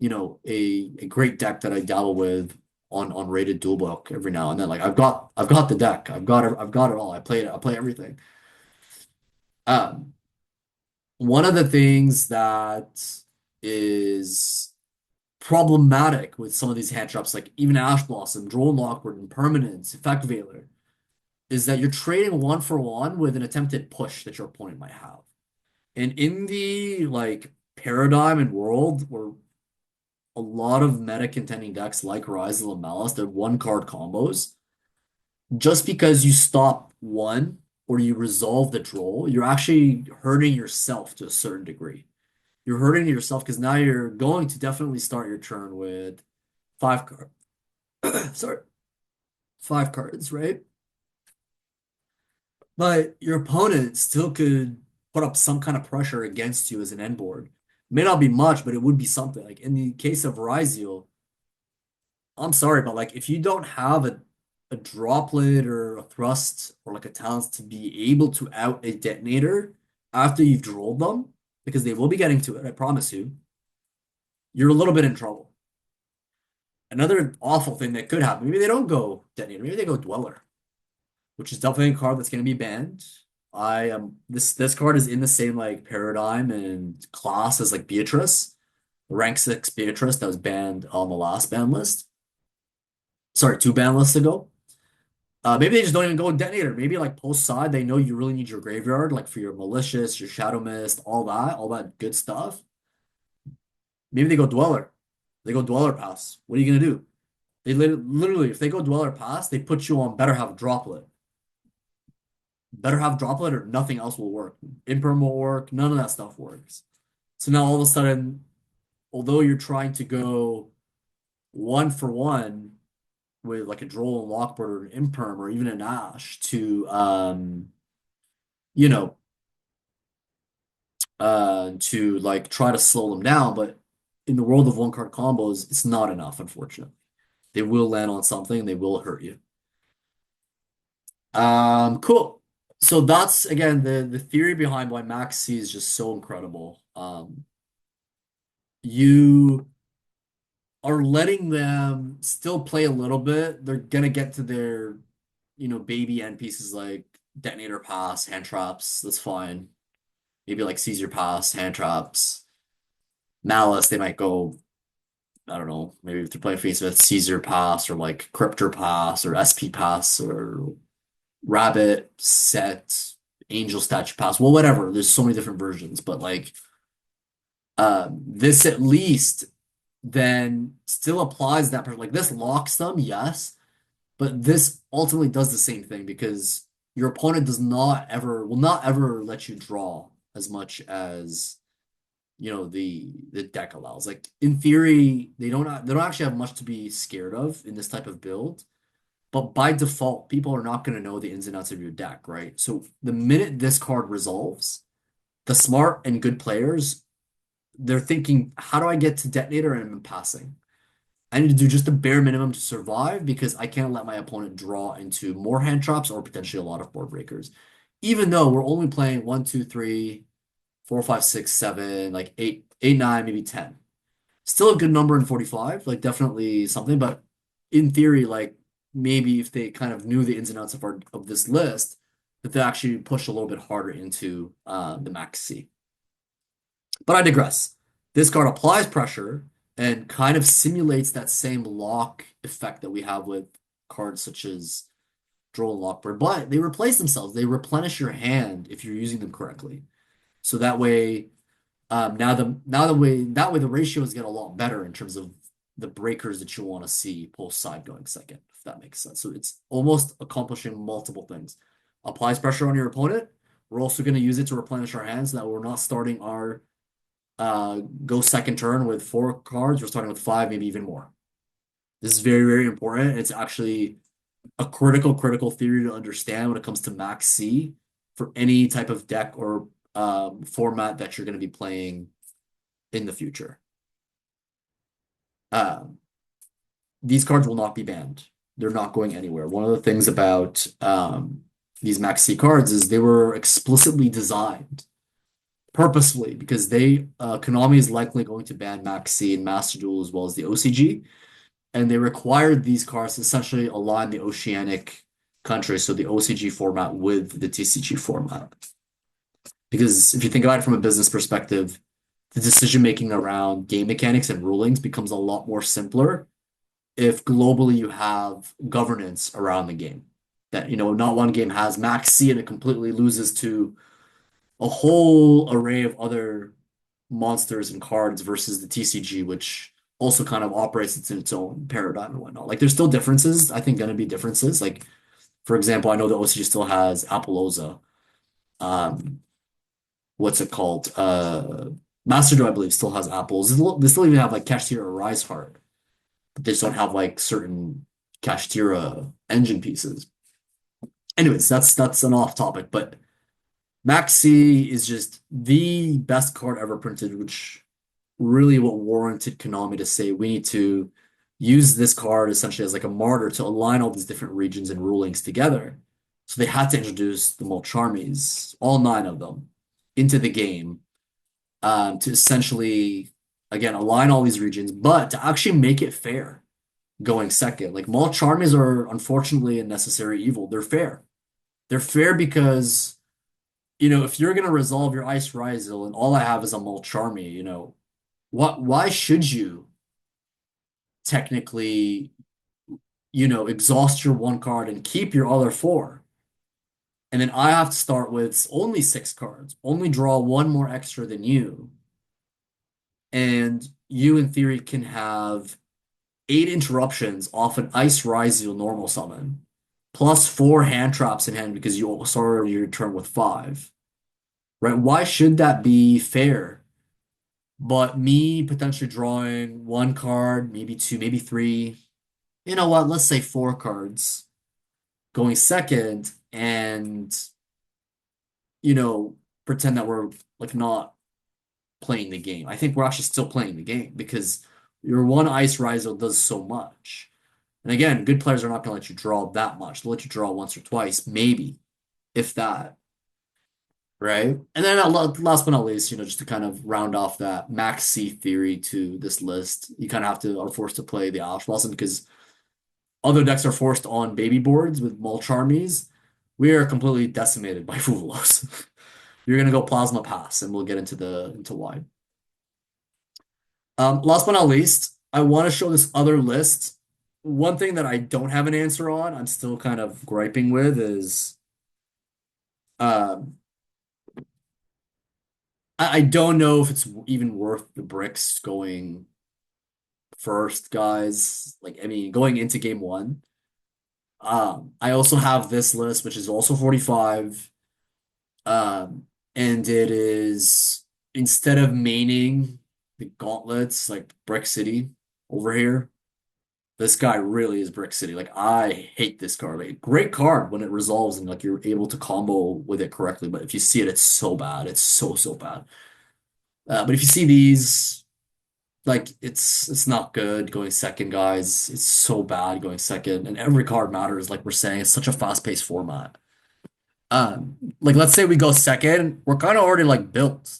a great deck that I dabble with on rated dual book every now and then. Like I've got the deck. I've got it all. I play everything. Um, One of the things that is problematic with some of these hand traps, like even Ash Blossom, Droll and Lockbird, and Permanence, Effect Veiler, is that you're trading one for one with an attempted push that your opponent might have. And in the like paradigm and world where a lot of meta contending decks like Rise of the Malice, they're one card combos. Just because you stop one or you resolve the Droll, you're actually hurting yourself to a certain degree. You're hurting yourself because now you're going to definitely start your turn with five card sorry, five cards, right? But your opponent still could put up some kind of pressure against you as an end board. May not be much, but it would be something. Like in the case of Ryzeal, I'm sorry, but like if you don't have a droplet or a thrust or like a talent to be able to out a detonator after you've drolled them, because they will be getting to it, I promise you, you're a little bit in trouble. Another awful thing that could happen, maybe they don't go detonator, maybe they go dweller, which is definitely a card that's going to be banned. I am this card is in the same like paradigm and class as like Beatrice, rank 6 Beatrice that was banned on the last ban list. Sorry, two ban lists ago. Maybe they just don't even go detonator. Maybe like post side, they know you really need your graveyard, like for your malicious, your shadow mist, all that good stuff. Maybe they go dweller. They go dweller pass. What are you gonna do? They literally, if they go dweller pass, they put you on better have droplet. better have droplet or nothing else will work. Imperm will work, none of that stuff works. So now all of a sudden, although you're trying to go one for one with like a Droll and Lockbird or an Imperm or even an Ash to you know, to like try to slow them down, but in the world of one card combos, it's not enough, unfortunately. They will land on something and they will hurt you. Cool. So that's again the theory behind why Max C is just so incredible. You are letting them still play a little bit. They're gonna get to their, baby end pieces like detonator pass, hand traps. That's fine. Maybe like Caesar pass, hand traps, malice. They might go. I don't know. Maybe if they're playing face with Caesar pass or like Cryptor pass or SP pass or Rabbit set, Angel statue pass. Well, whatever. There's so many different versions, but like this at least then still applies that part. Like this locks them, yes, but this ultimately does the same thing because your opponent will not ever let you draw as much as the deck allows. Like in theory, they don't actually have much to be scared of in this type of build. But by default, people are not going to know the ins and outs of your deck, right? So the minute this card resolves, the smart and good players, they're thinking, how do I get to detonator and I'm passing? I need to do just the bare minimum to survive because I can't let my opponent draw into more hand traps or potentially a lot of board breakers. Even though we're only playing one, two, three, four, five, six, seven, like eight, nine, maybe 10. Still a good number in 45, like definitely something, but in theory, like maybe if they kind of knew the ins and outs of this list, that they actually push a little bit harder into the max C. But I digress. This card applies pressure and kind of simulates that same lock effect that we have with cards such as Droll and Lockbird, but they replace themselves. They replenish your hand if you're using them correctly. So that way, now the way the ratios get a lot better in terms of the breakers that you want to see post side going second, if that makes sense. So it's almost accomplishing multiple things. Applies pressure on your opponent. We're also going to use it to replenish our hands so that we're not starting our go second turn with 4 cards. We're starting with 5, maybe even more. This is very, very important. It's actually a critical theory to understand when it comes to Max C for any type of deck or format that you're going to be playing in the future. Um, these cards will not be banned. They're not going anywhere. One of the things about these Max C cards is they were explicitly designed purposefully because Konami is likely going to ban Max C and Master Duel as well as the OCG, and they required these cards to essentially align the oceanic countries, so the OCG format with the TCG format. Because if you think about it from a business perspective, the decision making around game mechanics and rulings becomes a lot more simpler if globally you have governance around the game. That, not one game has Max C and it completely loses to a whole array of other monsters and cards versus the TCG, which also kind of operates in its own paradigm and whatnot. Like there's still differences, I think gonna be differences. Like, for example, I know the OCG still has Appaloosa. Um, what's it called? Master Duel, I believe, still has apples. They still even have like Kashtira or Rise Heart, but they just don't have like certain Kashtira engine pieces. Anyways, that's an off topic, but Max C is just the best card ever printed, which really what warranted Konami to say we need to use this card essentially as like a martyr to align all these different regions and rulings together. So they had to introduce the Mulcharmies, all 9 of them, into the game to essentially, again, align all these regions, but to actually make it fair going second. Like Mulcharmies are unfortunately a necessary evil. They're fair. They're fair because if you're gonna resolve your Ice Rizal and all I have is a Mulcharmy, why should you technically, exhaust your 1 card and keep your other 4? And then I have to start with only 6 cards, only draw 1 more extra than you. And you, in theory, can have 8 interruptions off an Ice Rizal normal summon. plus four hand traps in hand because you started your turn with five, right? Why should that be fair? But me potentially drawing one card, maybe two, maybe three. You know what? Let's say four cards going second and, you know, pretend that we're like not playing the game. I think we're actually still playing the game because your one Ice Riser does so much. And again, good players are not going to let you draw that much. They'll let you draw once or twice, maybe, if that, right? And then last but not least, just to kind of round off that max C theory to this list, you kind of are forced to play the Ash Blossom because other decks are forced on baby boards with Mulch armies. We are completely decimated by Fuvolos. You're gonna go Plasma Pass, and we'll get into why. Last but not least, I want to show this other list. One thing that I don't have an answer on, I'm still kind of griping with, is um, I don't know if it's even worth the bricks going first, guys. Like, I mean, going into game one. I also have this list, which is also 45. Um, and it is instead of maining the gauntlets like Brick City over here, this guy really is Brick City. Like I hate this card. Like great card when it resolves and like you're able to combo with it correctly. But if you see it, it's so bad. It's so bad. But if you see these, like it's not good going second, guys. It's so bad going second, and every card matters. Like we're saying, it's such a fast-paced format. Like let's say we go second, we're kind of already like built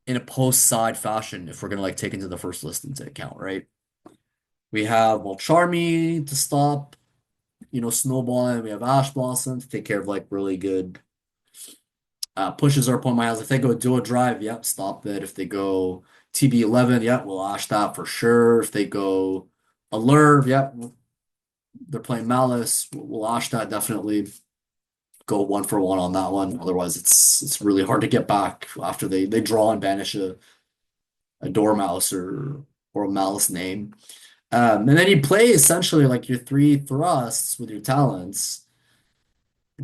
in a post-side fashion if we're gonna like take into the first list into account, right? We have Charmy to stop, Snowball, and we have Ash Blossom to take care of like really good pushes our opponent miles. If they go Dual Drive, yep, stop it. If they go TB11, yep, we'll Ash that for sure. If they go Allure, yep, they're playing Malice, we'll Ash that definitely. Go one for one on that one. Otherwise, it's really hard to get back after they draw and banish a Dormouse or a Malice name. And then you play essentially like your three thrusts with your talents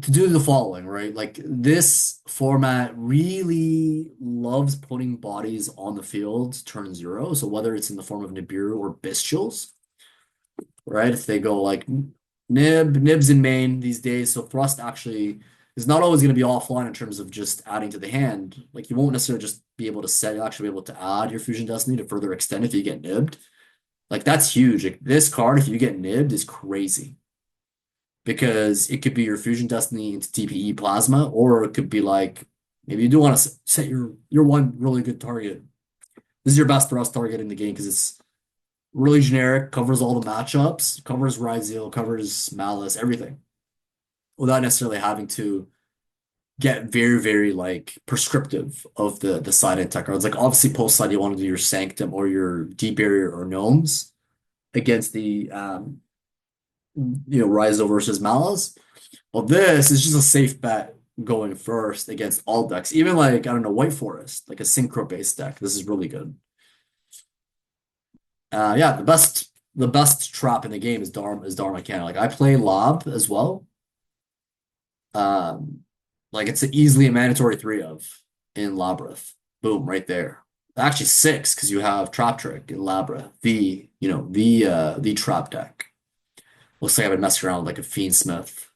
to do the following, right? Like this format really loves putting bodies on the field turn zero. So whether it's in the form of Nibiru or Bestials, right? If they go like Nibs in main these days, so Thrust actually is not always going to be offline in terms of just adding to the hand. Like you won't necessarily just be able to set, you'll actually be able to add your Fusion Destiny to further extend if you get nibbed. Like that's huge. Like this card, if you get nibbed, is crazy because it could be your Fusion Destiny into TPE Plasma, or it could be like maybe you do want to set your one really good target. This is your best Thrust target in the game because it's really generic, covers all the matchups, covers Ryzeal, covers Malice, everything, without necessarily having to get very like prescriptive of the side and tech cards. Like obviously post side you want to do your Sanctum or your Deep Barrier or Gnomes against the Ryzeal versus Malice. Well, this is just a safe bet going first against all decks. Even like, I don't know, White Forest, like a synchro based deck. This is really good. Yeah, the best trap in the game is Dharma Cannon. Like I play Lob as well. Um, like it's easily a mandatory three of in Labyrinth. Boom, right there. Actually six, because you have Trap Trick in Labyrinth, the trap deck. Looks like I've been messing around with like a Fiendsmith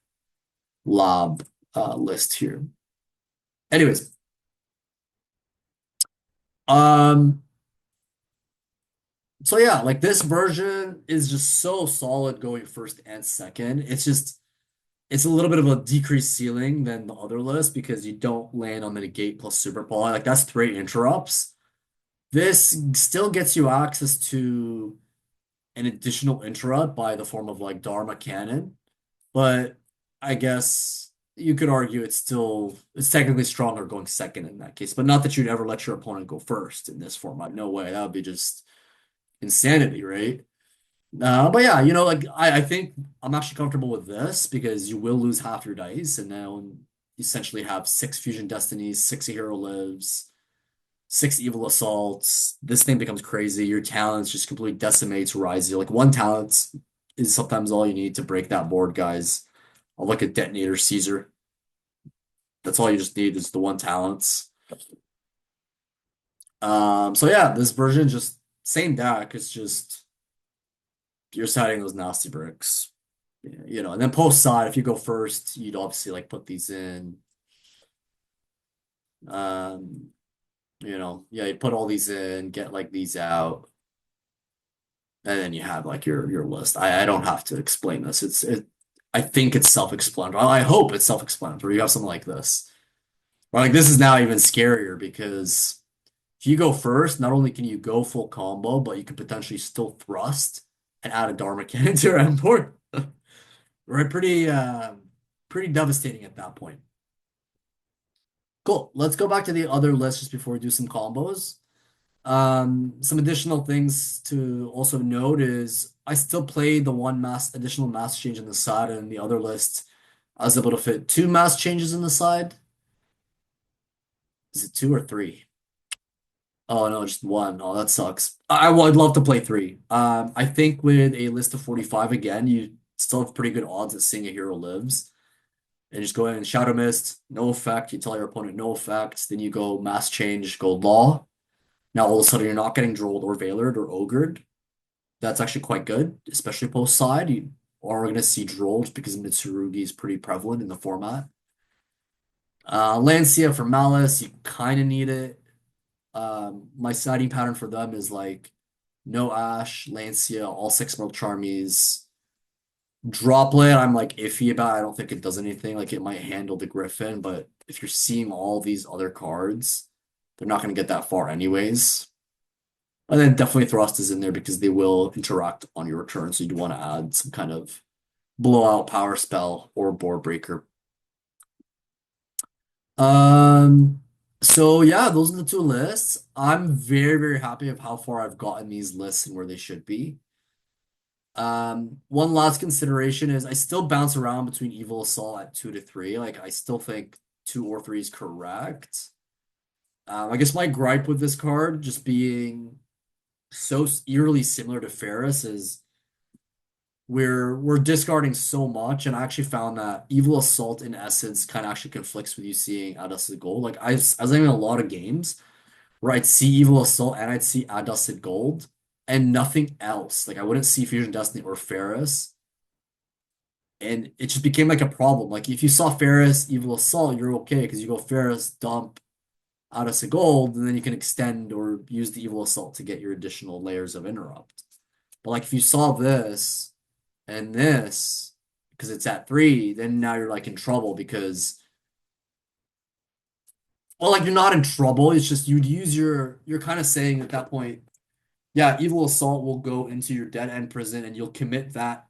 Lob list here. Anyways, um, so yeah, like this version is just so solid going first and second. It's a little bit of a decreased ceiling than the other list because you don't land on the negate plus super poly. Like that's three interrupts. This still gets you access to an additional interrupt by the form of like Dharma Cannon, but I guess you could argue it's technically stronger going second in that case. But not that you'd ever let your opponent go first in this format. No way. That would be just insanity, right? But yeah, like I think I'm actually comfortable with this because you will lose half your dice, and now you essentially have six Fusion Destinies, six Hero Lives, six Evil Assaults. This thing becomes crazy. Your talents just completely decimates Ryzeal. Like one talent is sometimes all you need to break that board, guys. of like a detonator Caesar. That's all you just need is the one talents. So yeah, this version just same deck. It's just you're setting those nasty bricks. You know, and then post side, if you go first, you'd obviously like put these in. Um, yeah, you put all these in, get like these out, and then you have like your list. I don't have to explain this. I think it's self-explanatory. I hope it's self-explanatory. You have something like this. Or like this is now even scarier because if you go first, not only can you go full combo, but you could potentially still thrust and add a Dharma cannon to your end board. Right, pretty devastating at that point. Cool. Let's go back to the other list just before we do some combos. Some additional things to also note is I still play the one additional mass change on the side, and the other list I was able to fit two mass changes in the side. Is it two or three? Oh no, just one. Oh, that sucks. I would love to play three. I think with a list of 45 again, you still have pretty good odds at seeing a hero lives. And just go in and Shadow Mist, no effect. You tell your opponent no effect. Then you go Mass Change, go Law. Now all of a sudden you're not getting Drolled or Veilered or Ogred. That's actually quite good, especially post side. You are going to see Drolled because Mitsurugi is pretty prevalent in the format. Lancia for Malice, you kind of need it. My siding pattern for them is like no Ash, Lancia, all six Mortal Charmies. Droplet, I'm like iffy about. I don't think it does anything. Like it might handle the Griffin, but if you're seeing all these other cards, they're not going to get that far anyways. And then definitely Thrust is in there because they will interact on your return, so you'd want to add some kind of blowout power spell or board breaker. Um, so yeah, those are the two lists. I'm very, very happy of how far I've gotten these lists and where they should be. One last consideration is I still bounce around between Evil Assault at 2 to 3. Like I still think 2 or 3 is correct. I guess my gripe with this card just being so eerily similar to Ferris is we're discarding so much, and I actually found that Evil Assault in essence kind of actually conflicts with you seeing Adusted Gold. Like I was in a lot of games where I'd see Evil Assault and I'd see Adusted Gold and nothing else. Like I wouldn't see Fusion Destiny or Ferris. And it just became like a problem. Like if you saw Ferris, Evil Assault, you're okay because you go Ferris, dump Adusted Gold, and then you can extend or use the Evil Assault to get your additional layers of interrupt. But like if you saw this and this, because it's at 3, then now you're like in trouble because well, like you're not in trouble. It's just you'd use you're kind of saying at that point, yeah, Evil Assault will go into your dead end prison and you'll commit the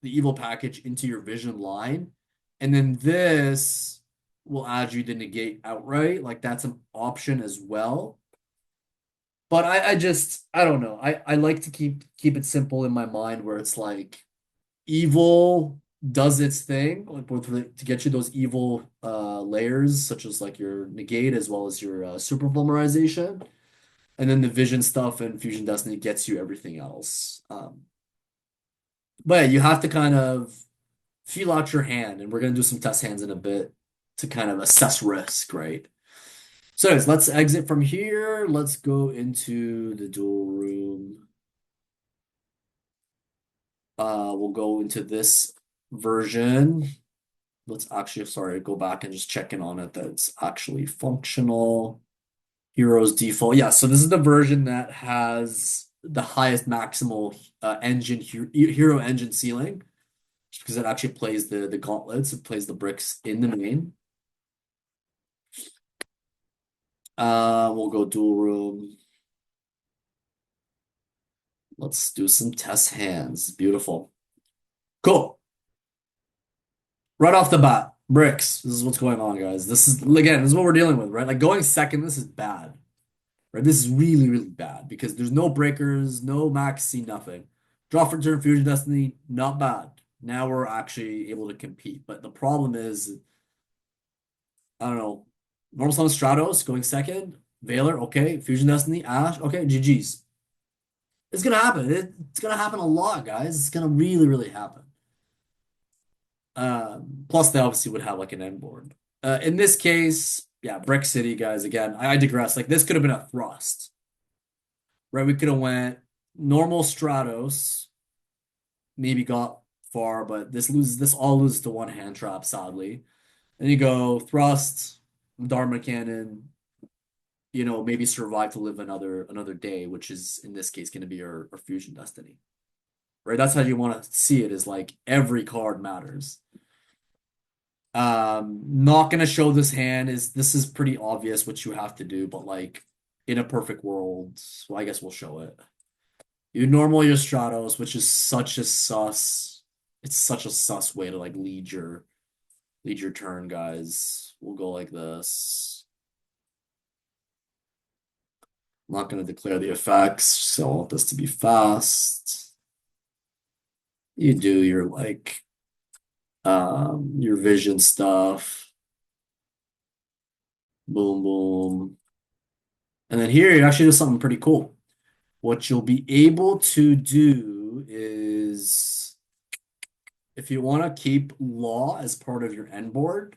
evil package into your vision line. And then this will add you to negate outright. Like that's an option as well. But I don't know. I like to keep it simple in my mind where it's like evil does its thing, like to get you those evil layers, such as like your negate as well as your super polymerization. And then the vision stuff and Fusion Destiny gets you everything else. But yeah, you have to kind of feel out your hand, and we're gonna do some test hands in a bit to kind of assess risk, right? So anyways, let's exit from here. Let's go into the duel room. We'll go into this version. Let's actually, sorry, go back and just check in on it that it's actually functional. Heroes default. Yeah, so this is the version that has the highest maximal hero engine ceiling, just because it actually plays the gauntlets, it plays the bricks in the main. We'll go dual room. Let's do some test hands. Beautiful. Cool. Right off the bat, bricks. This is what's going on, guys. This is again, this is what we're dealing with, right? Like going second, this is bad. Right? This is really, really bad because there's no breakers, no maxi, nothing. Draw for turn, Fusion Destiny, not bad. Now we're actually able to compete. But the problem is, I don't know, Normal Summon Stratos going second, Veiler, okay, Fusion Destiny, Ash, okay, GG's. It's gonna happen. It's gonna happen a lot, guys. It's gonna really, really happen. Plus, they obviously would have like an end board. In this case, yeah, Brick City guys. Again, I digress. Like this could have been a thrust, right? We could have went normal Stratos, maybe got far, but this loses. This all loses to one hand trap, sadly. Then you go thrust, Dharma Cannon. Maybe survive to live another day, which is in this case going to be our fusion destiny, right? That's how you want to see it. Is like every card matters. Not gonna show this hand is this is pretty obvious what you have to do, but like in a perfect world, well, I guess we'll show it. You normal your Stratos, which is such a sus. It's such a sus way to like lead your turn, guys. We'll go like this. I'm not gonna declare the effects, so I want this to be fast. You do your vision stuff. Boom, boom. And then here you actually do something pretty cool. What you'll be able to do is if you want to keep law as part of your end board,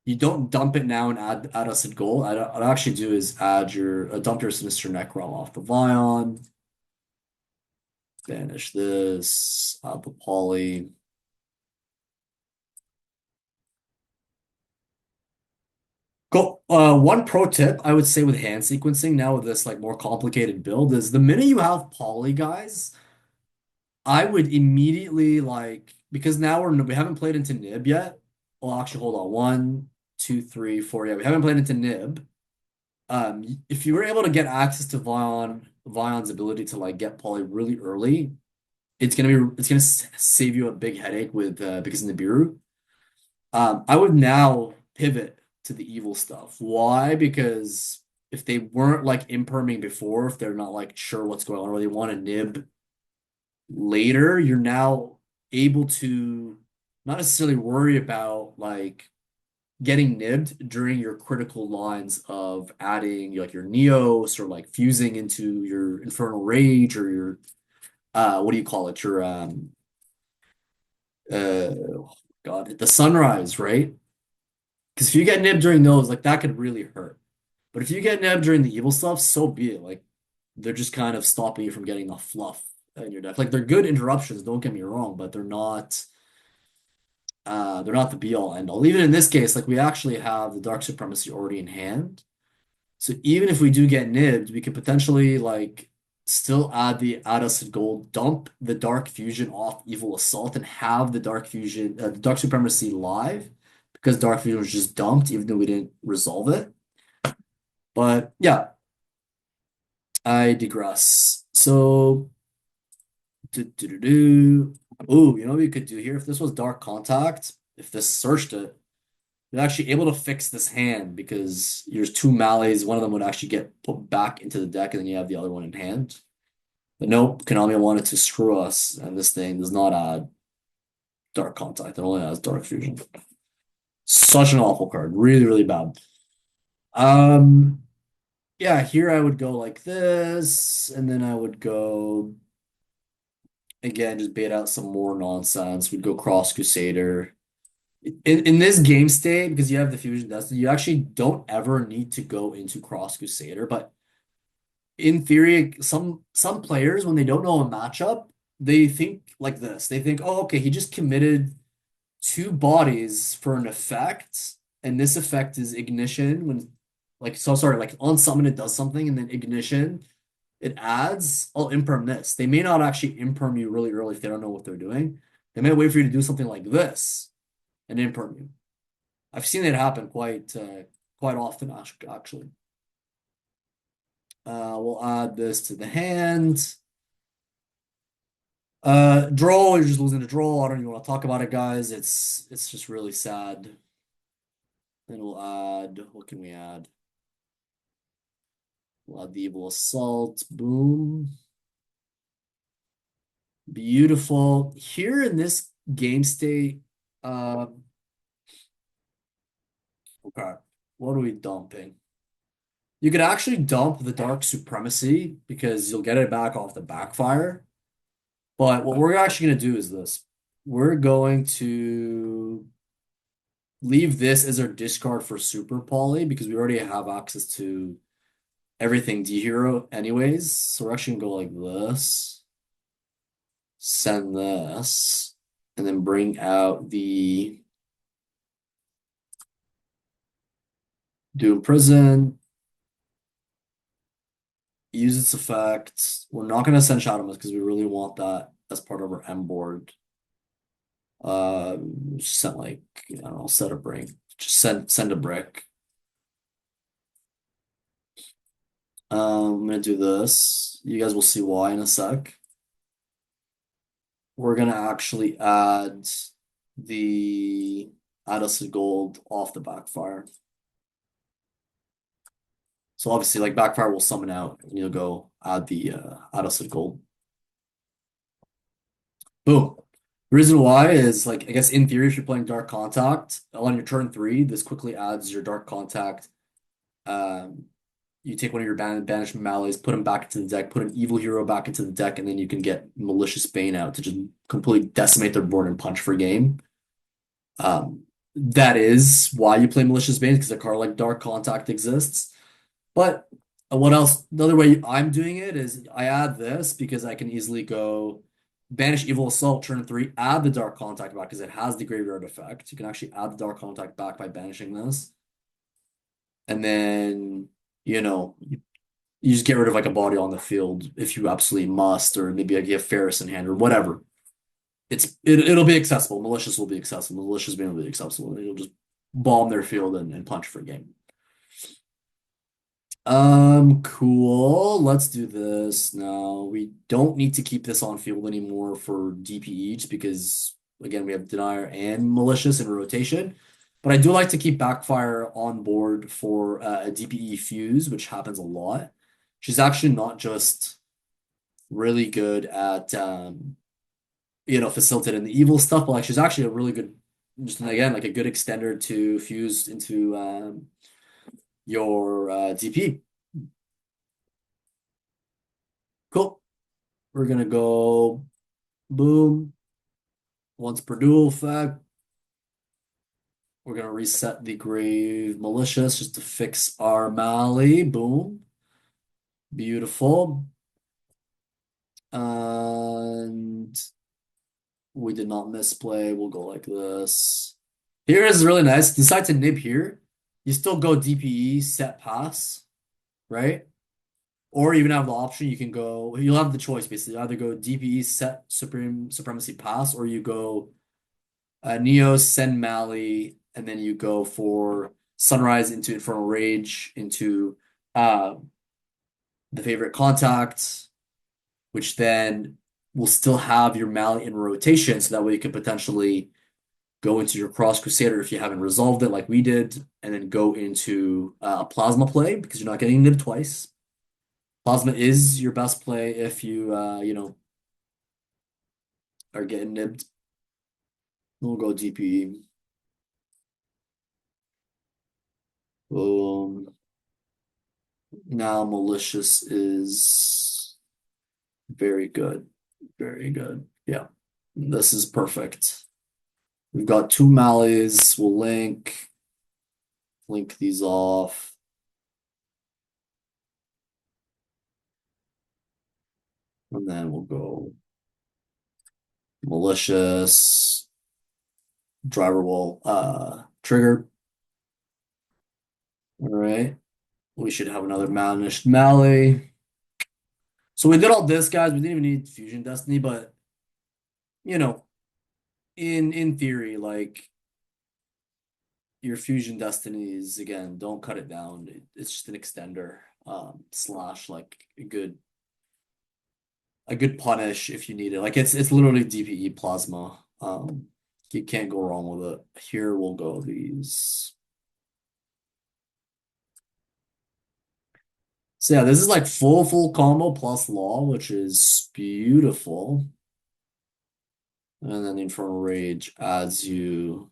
you don't dump it now and add us a goal. What I actually do is add your dump your Sinister Necrom off the Vion, banish this, add the poly. Go. One pro tip I would say with hand sequencing now with this like more complicated build is the minute you have poly guys, I would immediately like because now we haven't played into Nib yet. Well, actually, hold on. One, two, three, four. Yeah, we haven't played into Nib. If you were able to get access to Vion's ability to like get poly really early, it's gonna save you a big headache with because of Nibiru. I would now pivot to the evil stuff. Why? Because if they weren't like imperming before, if they're not like sure what's going on, or they want to nib later, you're now able to not necessarily worry about like getting nibbed during your critical lines of adding like your Neos or like fusing into your Infernal Rage or your what do you call it? Your oh God, the Sunrise, right? Because if you get nibbed during those, like that could really hurt. But if you get nibbed during the evil stuff, so be it. Like they're just kind of stopping you from getting the fluff in your deck. Like they're good interruptions, don't get me wrong, but they're not the be all end all. Even in this case, like we actually have the Dark Supremacy already in hand. So even if we do get nibbed, we could potentially like still add us a gold, dump the Dark Fusion off Evil Assault, and have the Dark Supremacy live because Dark Fusion was just dumped, even though we didn't resolve it. But yeah, I digress. So, do, do, do, do. Ooh, you know what we could do here? If this was Dark Contact, if this searched it, we're actually able to fix this hand because there's two Mallets. One of them would actually get put back into the deck, and then you have the other one in hand. But nope, Konami wanted to screw us, and this thing does not add Dark Contact. It only has Dark Fusion. Such an awful card. Really, really bad. Um, yeah, here I would go like this, and then I would go again, just bait out some more nonsense. We'd go Cross Crusader. In this game state, because you have the Fusion Destiny, you actually don't ever need to go into Cross Crusader. But in theory, some players, when they don't know a matchup, they think like this. They think, oh, okay, he just committed two bodies for an effect, and this effect is ignition when like so sorry, like on summon it does something, and then ignition it adds, I'll imperm this. They may not actually imperm you really early if they don't know what they're doing. They may wait for you to do something like this and imperm you. I've seen it happen quite often actually. We'll add this to the hand. Draw, you're just losing a draw. I don't even want to talk about it, guys. It's just really sad. Then we'll add, what can we add? We'll add the Evil Assault. Boom. Beautiful. Here in this game state, okay, what are we dumping? You could actually dump the Dark Supremacy because you'll get it back off the backfire. But what we're actually going to do is this. we're going to leave this as our discard for Super Poly because we already have access to everything D hero anyways. So we're actually gonna go like this, send this, and then bring out the Doom Prison, use its effect. We're not gonna send Shadow Mist because we really want that as part of our M board. Uh, send like I don't know, set a break. Just send a brick. I'm gonna do this. You guys will see why in a sec. We're gonna actually add the add us a gold off the backfire. So obviously, like backfire will summon out, and you'll go add the add us a gold. Boom. The reason why is like I guess in theory, if you're playing Dark Contact on your turn three, this quickly adds your Dark Contact. Um, you take one of your banishment mallees, put them back into the deck, put an evil hero back into the deck, and then you can get Malicious Bane out to just completely decimate their board and punch for game. That is why you play Malicious Bane because a card like Dark Contact exists. But what else? The other way I'm doing it is I add this because I can easily go banish Evil Assault turn three, add the Dark Contact back because it has the graveyard effect. You can actually add the Dark Contact back by banishing this. And then, you just get rid of like a body on the field if you absolutely must, or maybe like you have Ferris in hand or whatever. It'll be accessible. Malicious will be accessible. Malicious Bane will be accessible. You'll just bomb their field and punch for game. Cool. Let's do this now. We don't need to keep this on field anymore for DPE just because again we have Denier and Malicious in rotation. But I do like to keep Backfire on board for a DPE fuse, which happens a lot. She's actually not just really good at facilitating the evil stuff, but like she's actually a really good, just again like a good extender to fuse into your DP. Cool. We're gonna go boom once per duel effect. We're gonna reset the Grave Malicious just to fix our Mali. Boom. Beautiful. And we did not misplay. We'll go like this. Here is really nice. Decide to nib here. You still go DPE, set pass, right? Or even have the option, you can go, you'll have the choice basically. Either go DPE, set Supremacy pass, or you go Neo, send Mali, and then you go for Sunrise into Infernal Rage into uh, the favorite contact, which then will still have your Mali in rotation, so that way you can potentially go into your Cross Crusader if you haven't resolved it like we did, and then go into a Plasma play because you're not getting nibbed twice. Plasma is your best play if you are getting nibbed. We'll go DP. Now Malicious is very good. Very good. Yeah. This is perfect. We've got two Malleys. We'll link these off. And then we'll go Malicious. Driver will trigger. All right. We should have another Malnished Malley. So we did all this, guys. We didn't even need Fusion Destiny, but you know, in theory, like your Fusion Destinies, again, don't cut it down. It's just an extender, slash like a good punish if you need it. Like it's literally DPE plasma. You can't go wrong with it. Here we'll go these. So yeah, this is like full combo plus law, which is beautiful. And then Infernal Rage adds you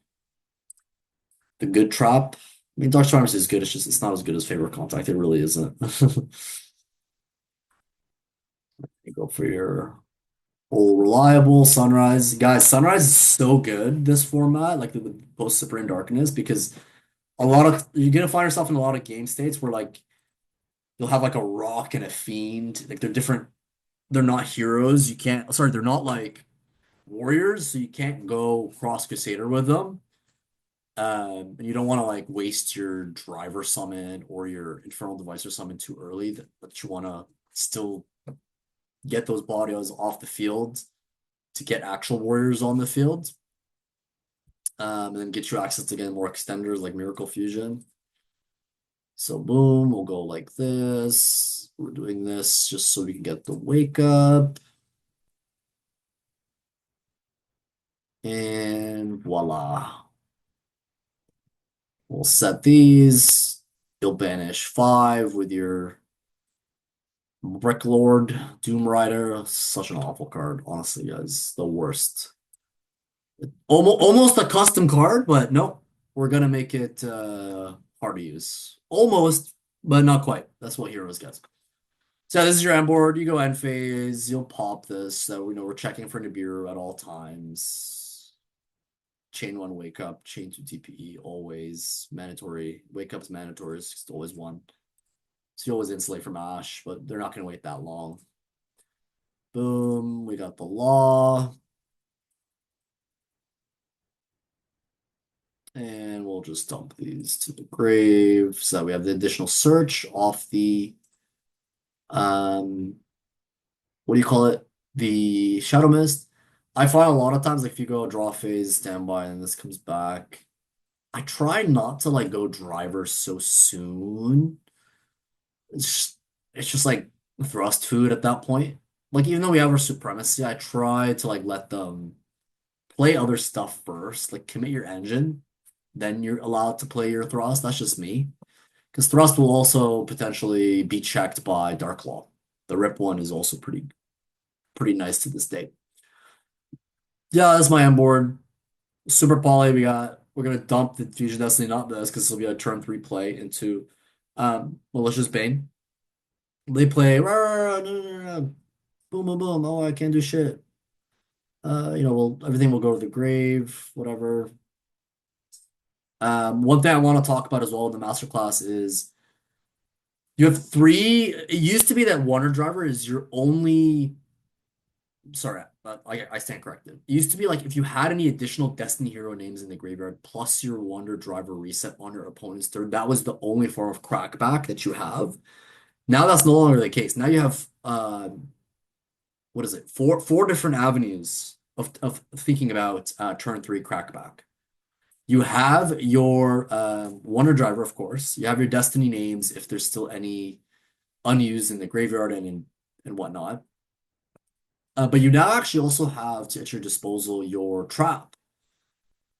the good trap. I mean, Dark Charms is good. It's not as good as Favorite Contact. It really isn't. You go for your Oh, reliable Sunrise. Guys, Sunrise is so good this format, like the post Super in Darkness, because a lot of you're gonna find yourself in a lot of game states where like you'll have like a rock and a fiend. Like they're different, they're not heroes. You can't, sorry, they're not like warriors, so you can't go cross Crusader with them. And you don't want to like waste your driver summon or your infernal device or summon too early, but you want to still get those bodies off the field to get actual warriors on the field. And then get you access to getting more extenders like Miracle Fusion. So boom, we'll go like this. We're doing this just so we can get the wake up. And voila. We'll set these. You'll banish 5 with your Brick Lord, Doom Rider. Such an awful card, honestly, guys. The worst. Almost a custom card, but no, we're gonna make it hard to use. Almost, but not quite. That's what heroes get. So this is your end board. You go end phase. You'll pop this. So we know we're checking for Nibiru at all times. Chain 1 wake up. Chain 2 TPE always mandatory. Wake up's mandatory. It's always 1. So you always insulate from Ash, but they're not gonna wait that long. Boom. We got the law. And we'll just dump these to the grave. So we have the additional search off the what do you call it? The Shadow Mist. I find a lot of times like if you go draw phase, standby, and this comes back. I try not to like go driver so soon. It's just like thrust food at that point. Like even though we have our supremacy, I try to like let them play other stuff first. Like commit your engine, then you're allowed to play your thrust. That's just me. Because thrust will also potentially be checked by Dark Claw. The rip one is also pretty nice to this day. Yeah, that's my end board. Super Poly, we're gonna dump the Fusion Destiny, not this, because this will be a turn 3 play into Malicious Bane. They play rah, rah, rah, no, no, no, no. Boom, boom, boom. Oh, I can't do shit. Everything will go to the grave, whatever. One thing I want to talk about as well in the masterclass is you have 3. It used to be that Wonder Driver is your only. Sorry, I stand corrected. It used to be like if you had any additional Destiny hero names in the graveyard plus your Wonder Driver reset on your opponent's turn, that was the only form of crackback that you have. Now that's no longer the case. Now you have what is it? Four different avenues of thinking about turn 3 crackback. You have your Wonder Driver, of course. You have your Destiny names if there's still any unused in the graveyard and whatnot. But you now actually also have at your disposal your trap.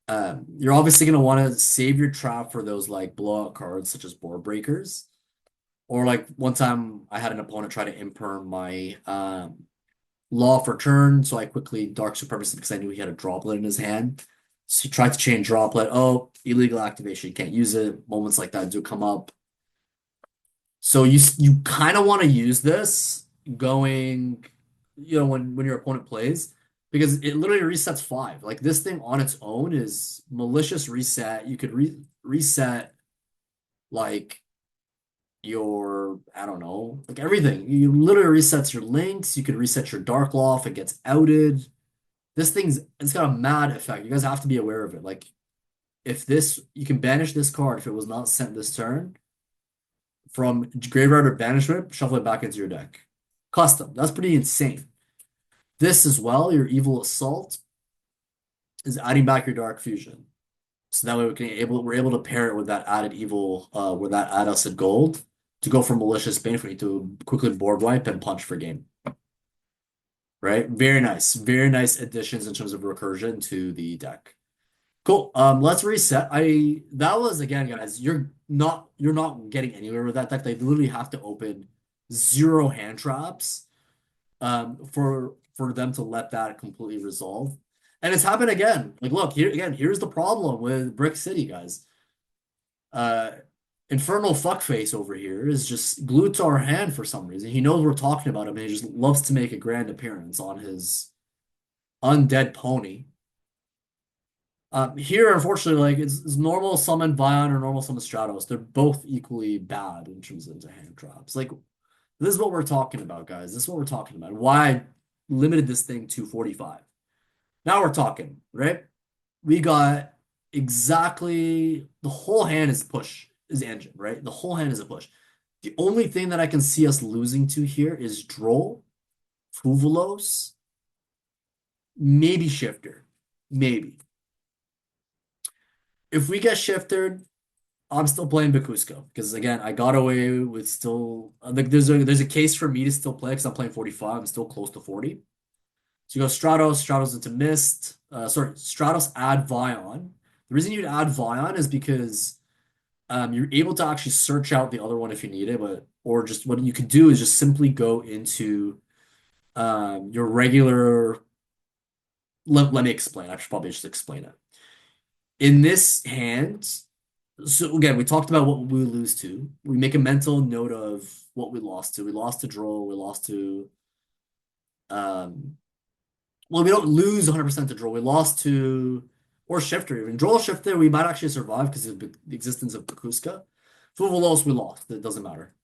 You're obviously going to want to save your trap for those like blowout cards such as Board Breakers. Or like one time I had an opponent try to imperm my Law for turn, so I quickly Dark Supremacy because I knew he had a droplet in his hand. So he tried to chain droplet. Oh, illegal activation. You can't use it. Moments like that do come up. So you kind of want to use this going, when your opponent plays, because it literally resets 5. Like this thing on its own is malicious reset. You could reset like your, I don't know, like everything. You literally resets your links. You could reset your Dark Law if it gets outed. It's got a mad effect. You guys have to be aware of it. Like if this, you can banish this card if it was not sent this turn from graveyard or banishment, shuffle it back into your deck. Custom. That's pretty insane. This as well, your Evil Assault is adding back your Dark Fusion. So that way we're able to pair it with that added evil, with that add us a gold to go from Malicious Bane for you to quickly board wipe and punch for game. Right? Very nice. Very nice additions in terms of recursion to the deck. Cool. Let's reset. That was again, guys, you're not getting anywhere with that deck. They literally have to open 0 hand traps for them to let that completely resolve. And it's happened again. Like, look, here's the problem with Brick City, guys. Uh Infernal Fuckface over here is just glued to our hand for some reason. He knows we're talking about him, and he just loves to make a grand appearance on his Undead Pony. Here, unfortunately, like it's normal summon Vion or normal summon Stratos. They're both equally bad in terms of the hand traps. Like this is what we're talking about, guys. This is what we're talking about. Why I limited this thing to 45. Now we're talking, right? We got exactly the whole hand is push, is engine, right? The whole hand is a push. The only thing that I can see us losing to here is Droll, Fuvulos, maybe Shifter. Maybe. If we get Shifted, I'm still playing Bakusko because again, I got away with still like there's a case for me to still play because I'm playing 45. I'm still close to 40. So you go Stratos into Mist. Sorry, Stratos add Vion. The reason you'd add Vion is because you're able to actually search out the other one if you need it, but or just what you could do is just simply go into your regular. Let me explain. I should probably just explain it. In this hand, so again, we talked about what we lose to. We make a mental note of what we lost to. We lost to Droll. We lost to um, well, we don't lose 100% to Droll. We lost to, or Shifter even. Droll Shifter, we might actually survive because of the existence of Bakuska. Fuvalos, we lost. It doesn't matter.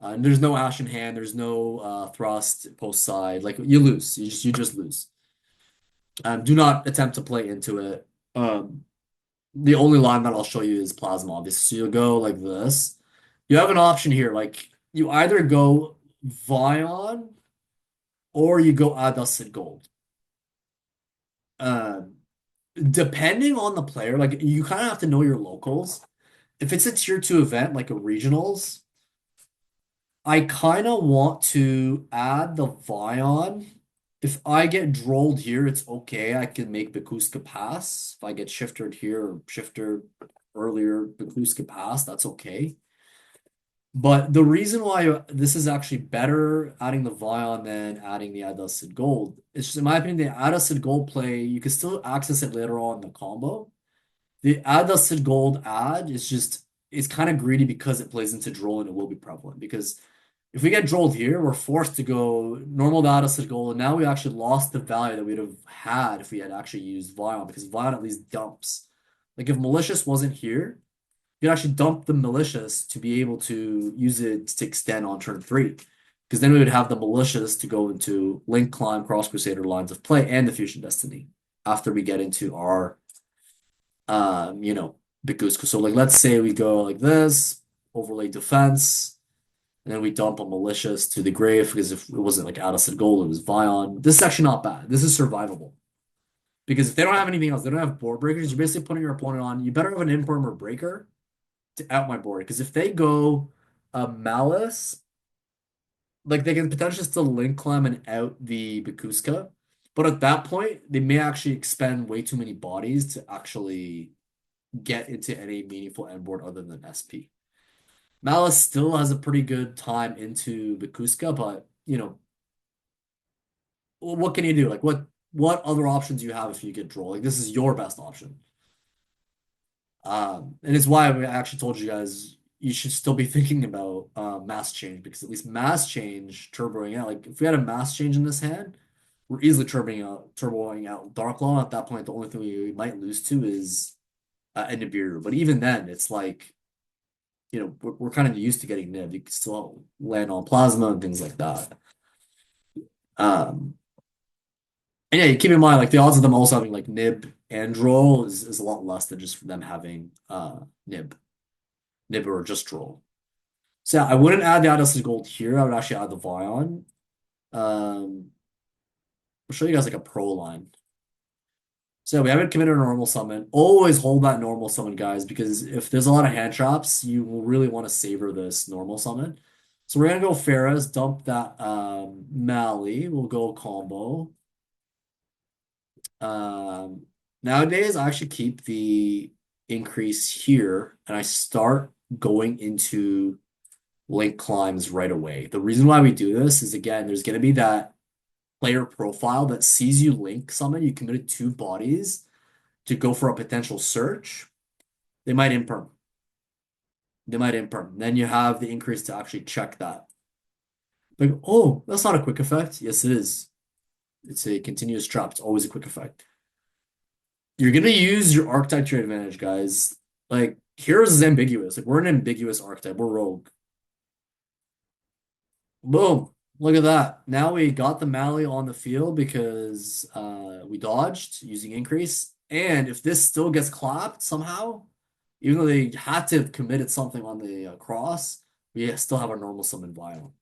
And there's no Ash in hand. There's no thrust post side. Like you lose. You just lose. Do not attempt to play into it. The only line that I'll show you is Plasma, obviously. So you'll go like this. You have an option here. Like you either go Vion or you go Adusted Gold. Um, Depending on the player, like you kind of have to know your locals. If it's a tier two event, like a regionals, I kind of want to add the Vion. If I get drolled here, it's okay. I can make Bakuska pass. If I get shifted here or shifted earlier, Bakuska pass, that's okay. But the reason why this is actually better adding the Vion than adding the Adusted Gold, it's just in my opinion, the Adusted Gold play, you can still access it later on in the combo. The Adusted Gold ad is just it's kind of greedy because it plays into Droll and it will be prevalent. Because if we get Drolled here, we're forced to go normal to Adusted Gold, and now we actually lost the value that we'd have had if we had actually used Vion, because Vion at least dumps. Like if Malicious wasn't here, you can actually dump the Malicious to be able to use it to extend on turn three. Because then we would have the Malicious to go into Link Climb, Cross Crusader lines of play and the Fusion Destiny after we get into our you know, Biguska. So like let's say we go like this, overlay defense, and then we dump a malicious to the grave because if it wasn't like Addison Gold, it was Vion. This is actually not bad. This is survivable. Because if they don't have anything else, they don't have board breakers, you're basically putting your opponent on. You better have an imperm or breaker to out my board. Because if they go malice, like they can potentially still link climb and out the Bikuska. But at that point, they may actually expend way too many bodies to actually get into any meaningful end board other than SP. Malice still has a pretty good time into Bikuska, but you know, what can you do? Like what other options do you have if you get draw? Like this is your best option. And it's why I actually told you guys you should still be thinking about mass change because at least mass change turboing out. Like if we had a mass change in this hand, we're easily turboing out Dark Law. At that point, the only thing we might lose to is a Nibiru. But even then, it's like you know, we're kind of used to getting nib. You can still land on plasma and things like that. Um, and yeah, keep in mind, like the odds of them also having like nib and droll is a lot less than just them having nib, nib or just droll. So yeah, I wouldn't add the Adus Gold here. I would actually add the Vion. I'll show you guys like a pro line. So we haven't committed a normal summon. Always hold that normal summon, guys, because if there's a lot of hand traps, you will really want to savor this normal summon. So we're gonna go Ferris, dump that Mali. We'll go combo. Nowadays, I actually keep the increase here, and I start going into link climbs right away. The reason why we do this is again, there's gonna be that player profile that sees you link summon, you committed two bodies to go for a potential search, they might imperm. They might imperm. Then you have the increase to actually check that. Like, oh, that's not a quick effect. Yes, it is. It's a continuous trap. It's always a quick effect. You're gonna use your archetype to your advantage, guys. Like heroes is ambiguous. Like we're an ambiguous archetype. We're rogue. Boom. Look at that. Now we got the Mally on the field because we dodged using increase. And if this still gets clapped somehow, even though they had to have committed something on the cross, we still have our normal summon violent.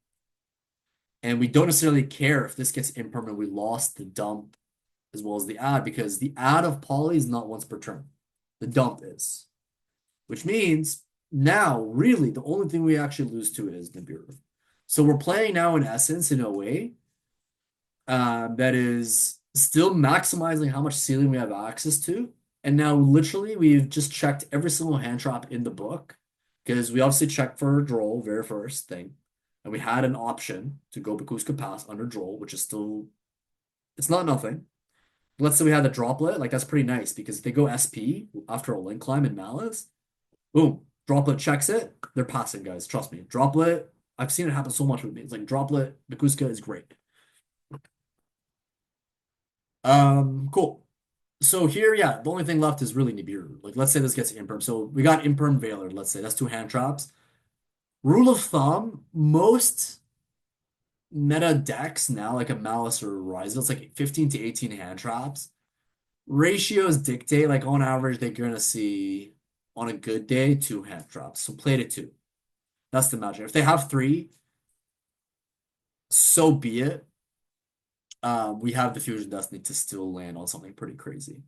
And we don't necessarily care if this gets impermanent. We lost the dump as well as the add because the add of poly is not once per turn. The dump is, which means now really the only thing we actually lose to it is Nibiru. So we're playing now in essence in a way that is still maximizing how much ceiling we have access to. And now literally we've just checked every single hand trap in the book because we obviously checked for Droll very first thing. And we had an option to go Bakuska Pass under Droll, which is still, it's not nothing. Let's say we had the droplet, like that's pretty nice because if they go SP after a link climb in Malice, boom, droplet checks it, they're passing, guys. Trust me. Droplet, I've seen it happen so much with me. It's like droplet, Bakuska is great. Cool. So here, yeah, the only thing left is really Nibiru. Like, let's say this gets imperm. So we got imperm Veiler, let's say. That's two hand traps. Rule of thumb, most meta decks now, like a Malice or a Rise, it's like 15 to 18 hand traps. Ratios dictate, like on average, they're gonna see on a good day, two hand traps. So play to two. That's the magic. If they have three, so be it. We have the Fusion Destiny to still land on something pretty crazy.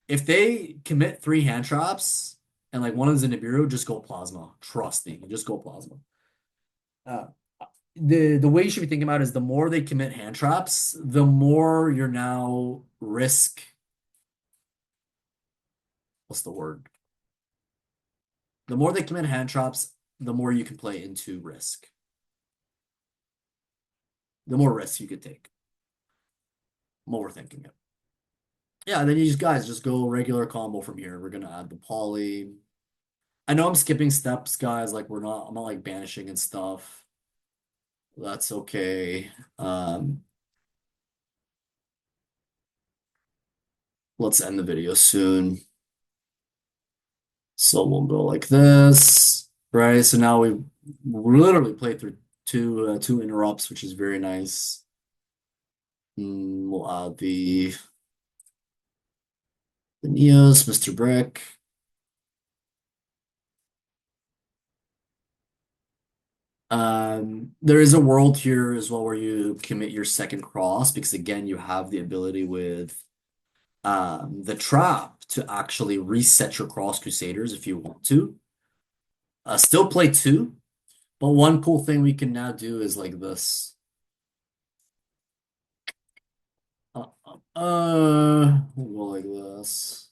If they commit three hand traps and like one is a Nibiru, just go plasma. Trust me, just go plasma. Uh, the way you should be thinking about it is the more they commit hand traps, the more you're now risk. What's the word? The more they commit hand traps, the more you can play into risk. The more risks you could take. I'm overthinking it. Yeah, then you just guys just go regular combo from here. We're gonna add the poly. I know I'm skipping steps, guys. Like I'm not like banishing and stuff. That's okay. Let's end the video soon. So we'll go like this, right? So now we literally played through two interrupts, which is very nice. We'll add the Neos, Mr. Brick. There is a world here as well where you commit your second cross because again, you have the ability with the trap to actually reset your cross Crusaders if you want to. Still play two, but one cool thing we can now do is like this. We'll go like this.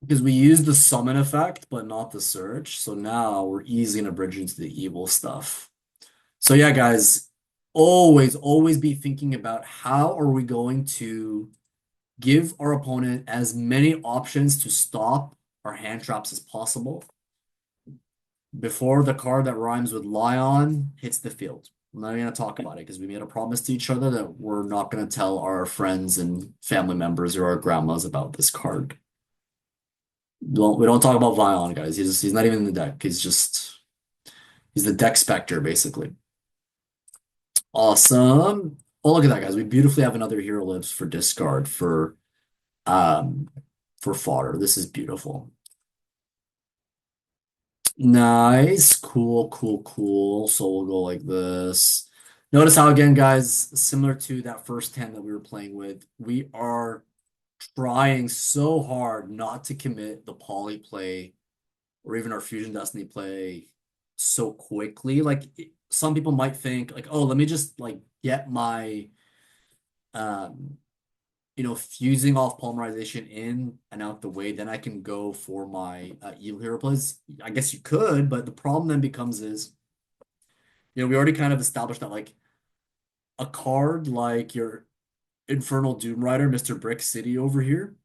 Because we use the summon effect, but not the search. So now we're easily gonna bridge into the evil stuff. So yeah, guys, always be thinking about how are we going to give our opponent as many options to stop our hand traps as possible before the card that rhymes with Lion hits the field. I'm not going to talk about it because we made a promise to each other that we're not going to tell our friends and family members or our grandmas about this card. We don't talk about Vion, guys. He's not even in the deck. He's the deck specter, basically. Awesome. Oh, look at that, guys. We beautifully have another hero lives for discard um for fodder. This is beautiful. Nice. Cool. So we'll go like this. Notice how, again, guys, similar to that first hand that we were playing with, we are trying so hard not to commit the poly play or even our Fusion Destiny play so quickly. Like some people might think like, oh, let me just like get my um fusing off polymerization in and out the way, then I can go for my evil hero plays. I guess you could, but the problem then becomes is, we already kind of established that like a card like your Infernal Doom Rider, Mr. Brick City over here,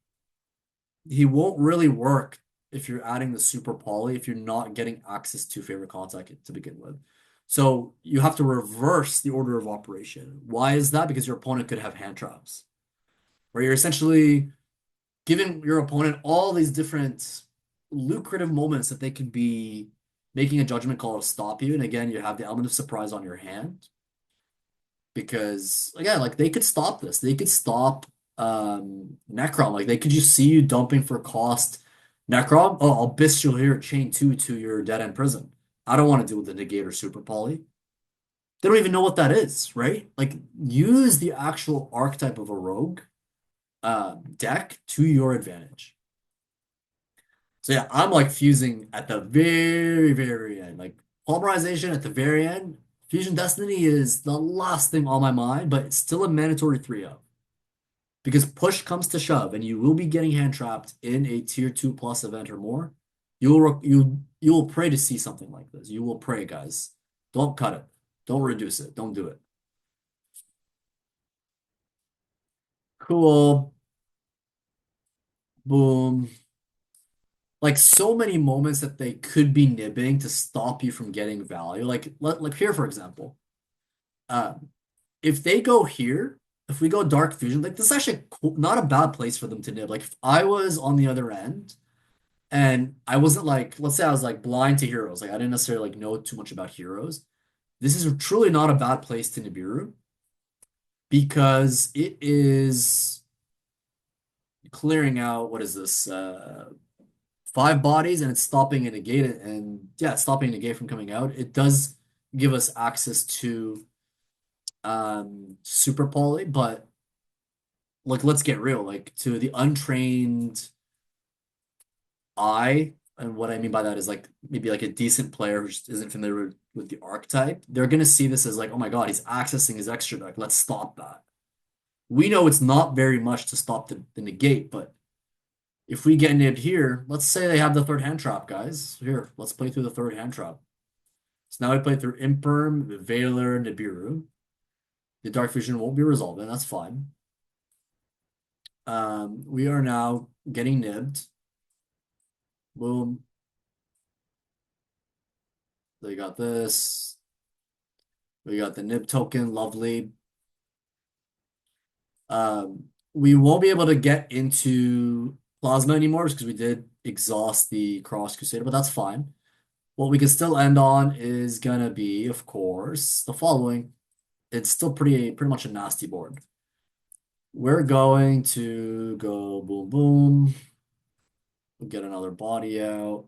he won't really work if you're adding the super poly if you're not getting access to favorite contact to begin with. So you have to reverse the order of operation. Why is that? Because your opponent could have hand traps, where you're essentially giving your opponent all these different lucrative moments that they could be making a judgment call to stop you. And again, you have the element of surprise on your hand because again, like they could stop this. They could stop Necrom. Like they could just see you dumping for cost Necrom. Oh, I'll bestial here, chain two to your dead end prison. I don't want to deal with the negator super poly. They don't even know what that is, right? Like use the actual archetype of a rogue deck to your advantage. So yeah, I'm like fusing at the very, very end. Like polymerization at the very end. Fusion Destiny is the last thing on my mind, but it's still a mandatory 3-0. Because push comes to shove, and you will be getting hand trapped in a tier 2 plus event or more. You will pray to see something like this. You will pray, guys. Don't cut it. Don't reduce it. Don't do it. Cool. Boom. Like so many moments that they could be nibbing to stop you from getting value. Like here, for example, uh, if they go here, if we go Dark Fusion, like this is actually not a bad place for them to nib. Like if I was on the other end and I wasn't like, let's say I was like blind to heroes, like I didn't necessarily like know too much about heroes. This is truly not a bad place to Nibiru because it is clearing out, what is this? Five bodies and it's stopping a negate and yeah, it's stopping a negate from coming out. It does give us access to super poly, but like let's get real, like to the untrained eye, and what I mean by that is like maybe like a decent player who just isn't familiar with the archetype, they're gonna see this as like, oh my God, he's accessing his extra deck. Let's stop that. We know it's not very much to stop the negate, but if we get nibbed here, let's say they have the third hand trap, guys. Here, let's play through the third hand trap. So now we play through Imperm, the Veiler, Nibiru. The Dark Fusion won't be resolved, and that's fine. We are now getting nibbed. Boom. They got this. We got the nib token, lovely. We won't be able to get into Plasma anymore because we did exhaust the Cross Crusader, but that's fine. What we can still end on is gonna be, of course, the following. It's still pretty much a nasty board. We're going to go boom boom. We'll get another body out.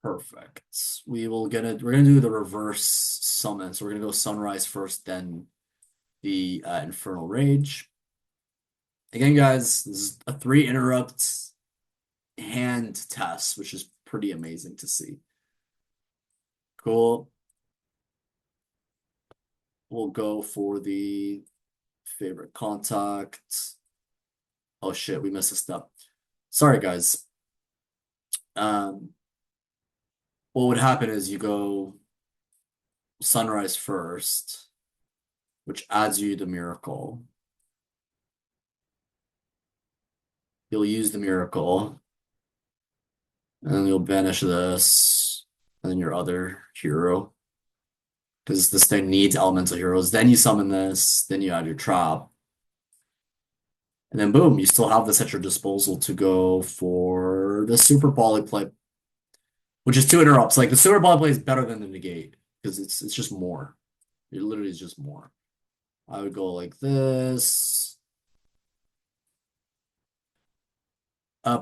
Perfect. We're gonna do the reverse summon. So we're gonna go Sunrise first, then the Infernal Rage. Again, guys, this is a 3 interrupt hand test, which is pretty amazing to see. Cool. We'll go for the favorite contact. Oh shit, we missed a step. Sorry, guys. Um, what would happen is you go Sunrise first, which adds you the miracle. You'll use the miracle, and then you'll banish this, and then your other hero. Because this thing needs elemental heroes. Then you summon this, then you add your trap. And then boom, you still have this at your disposal to go for the super poly play, which is 2 interrupts. Like the super poly play is better than the negate because it's just more. It literally is just more. I would go like this.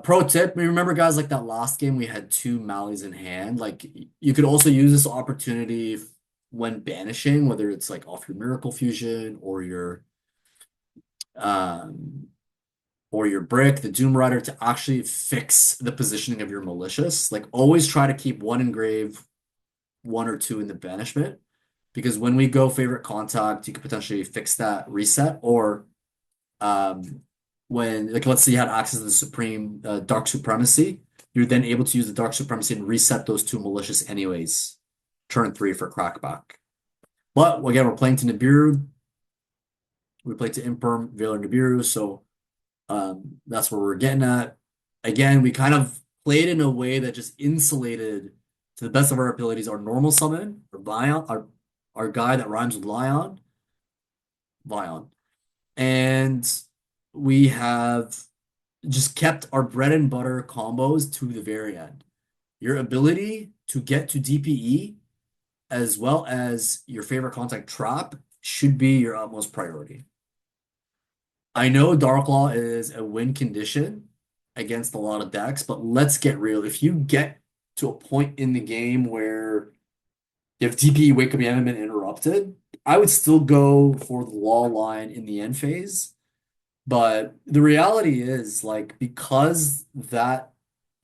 Pro tip, remember guys, like that last game we had 2 Mallies in hand. Like you could also use this opportunity when banishing, whether it's like off your Miracle Fusion um or your brick, the Doom Rider, to actually fix the positioning of your malicious. Like always try to keep 1 engrave, 1 or 2 in the banishment. Because when we go favorite contact, you could potentially fix that reset. Or um, when, like, let's say you had access to the Supreme Dark Supremacy, you're then able to use the Dark Supremacy and reset those 2 malicious anyways. Turn 3 for crackback. But again, we're playing to Nibiru. We play to Imperm, Veiler, Nibiru. So that's where we're getting at. Again, we kind of played in a way that just insulated to the best of our abilities our normal summon, our Vion, our guy that rhymes with Lion, Vion. And we have just kept our bread and butter combos to the very end. Your ability to get to DPE as well as your favorite contact trap should be your utmost priority. I know Darklaw is a win condition against a lot of decks, but let's get real. If you get to a point in the game where if DPE Wake Up You haven't been interrupted, I would still go for the law line in the end phase. But the reality is, like, because that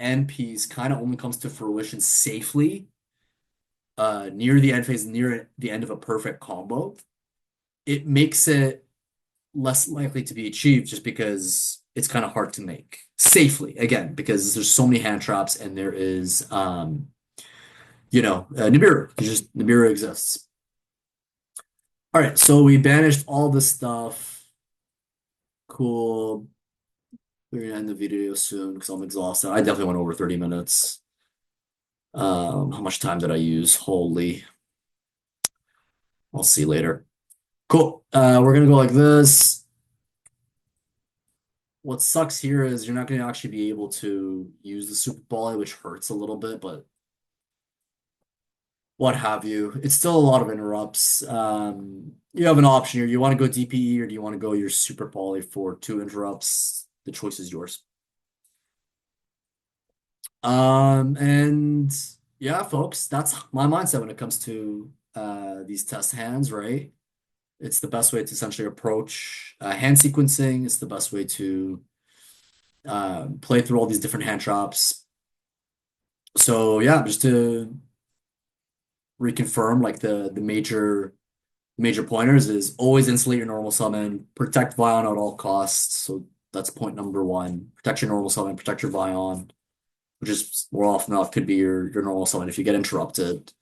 end piece kind of only comes to fruition safely near the end phase, near the end of a perfect combo, it makes it less likely to be achieved just because it's kind of hard to make safely again because there's so many hand traps and there is Nibiru. It's just Nibiru exists. All right, so we banished all this stuff. Cool. We're gonna end the video soon because I'm exhausted. I definitely went over 30 minutes. How much time did I use? Holy. I'll see later. Cool. We're gonna go like this. What sucks here is you're not gonna actually be able to use the Super Volley, which hurts a little bit, but what have you. It's still a lot of interrupts. You have an option here. You want to go DPE or do you want to go your Super Poly for 2 interrupts? The choice is yours. And yeah, folks, that's my mindset when it comes to these test hands, right? It's the best way to essentially approach hand sequencing. It's the best way to play through all these different hand traps. So yeah, just to reconfirm, like the major pointers is always insulate your normal summon, protect Vion at all costs. So that's point number one. Protect your normal summon, protect your Vion, which is more often than not could be your normal summon if you get interrupted.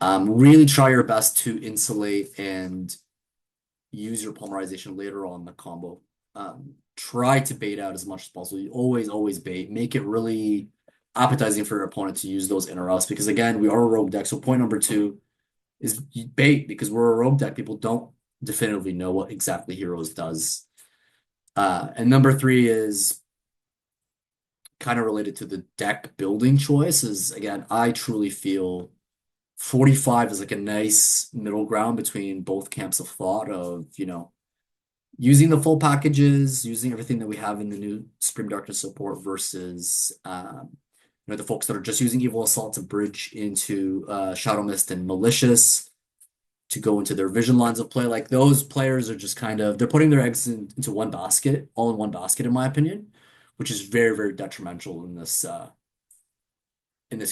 Really try your best to insulate and use your polymerization later on in the combo. Try to bait out as much as possible. You always bait. Make it really appetizing for your opponent to use those interrupts because again, we are a rogue deck. So point number two is bait because we're a rogue deck. People don't definitively know what exactly Heroes does. And number three is kind of related to the deck building choice is again, I truly feel 45 is like a nice middle ground between both camps of thought of, using the full packages, using everything that we have in the new Supreme Darkness support versus the folks that are just using Evil Assault to bridge into Shadow Mist and Malicious to go into their vision lines of play. Like those players are just they're putting their eggs into one basket, all in one basket, in my opinion, which is very, very detrimental in this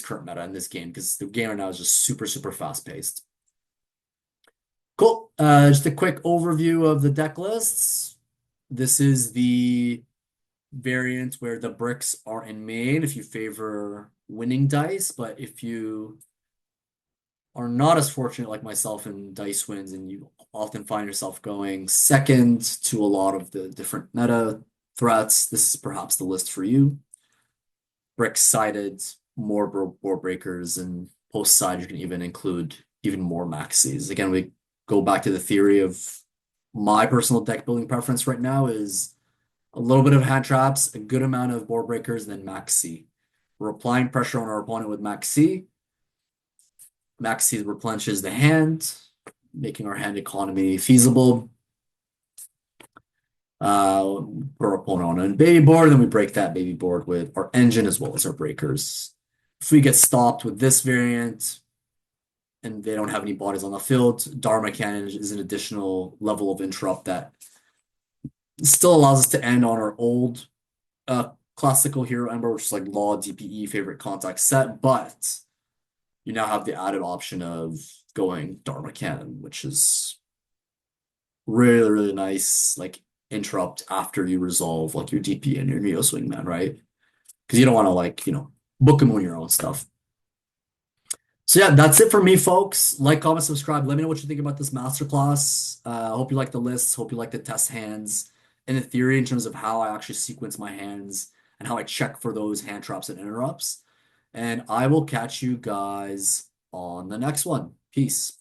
current meta in this game because the game right now is just super, super fast paced. Cool. Just a quick overview of the deck lists. This is the variant where the bricks are in main if you favor winning dice, but if you are not as fortunate like myself in dice wins and you often find yourself going second to a lot of the different meta threats, this is perhaps the list for you. Brick sided, more board breakers, and post side you can even include even more maxis. Again, we go back to the theory of my personal deck building preference right now is a little bit of hand traps, a good amount of board breakers, and then max C. We're applying pressure on our opponent with max C. Max C replenishes the hand, making our hand economy feasible. Put our opponent on a baby board, then we break that baby board with our engine as well as our breakers. If we get stopped with this variant and they don't have any bodies on the field, Dharma Cannon is an additional level of interrupt that still allows us to end on our old classical hero ember, which is like Law, DPE, favorite contact set, but you now have the added option of going Dharma Cannon, which is really, really nice, like interrupt after you resolve like your DP and your Neo Swingman, right? Because you don't want to book them on your own stuff. So yeah, that's it for me, folks. Like, comment, subscribe. Let me know what you think about this masterclass. Hope you like the lists. Hope you like the test hands and the theory in terms of how I actually sequence my hands. and how I check for those hand traps and interrupts. And I will catch you guys on the next one. Peace.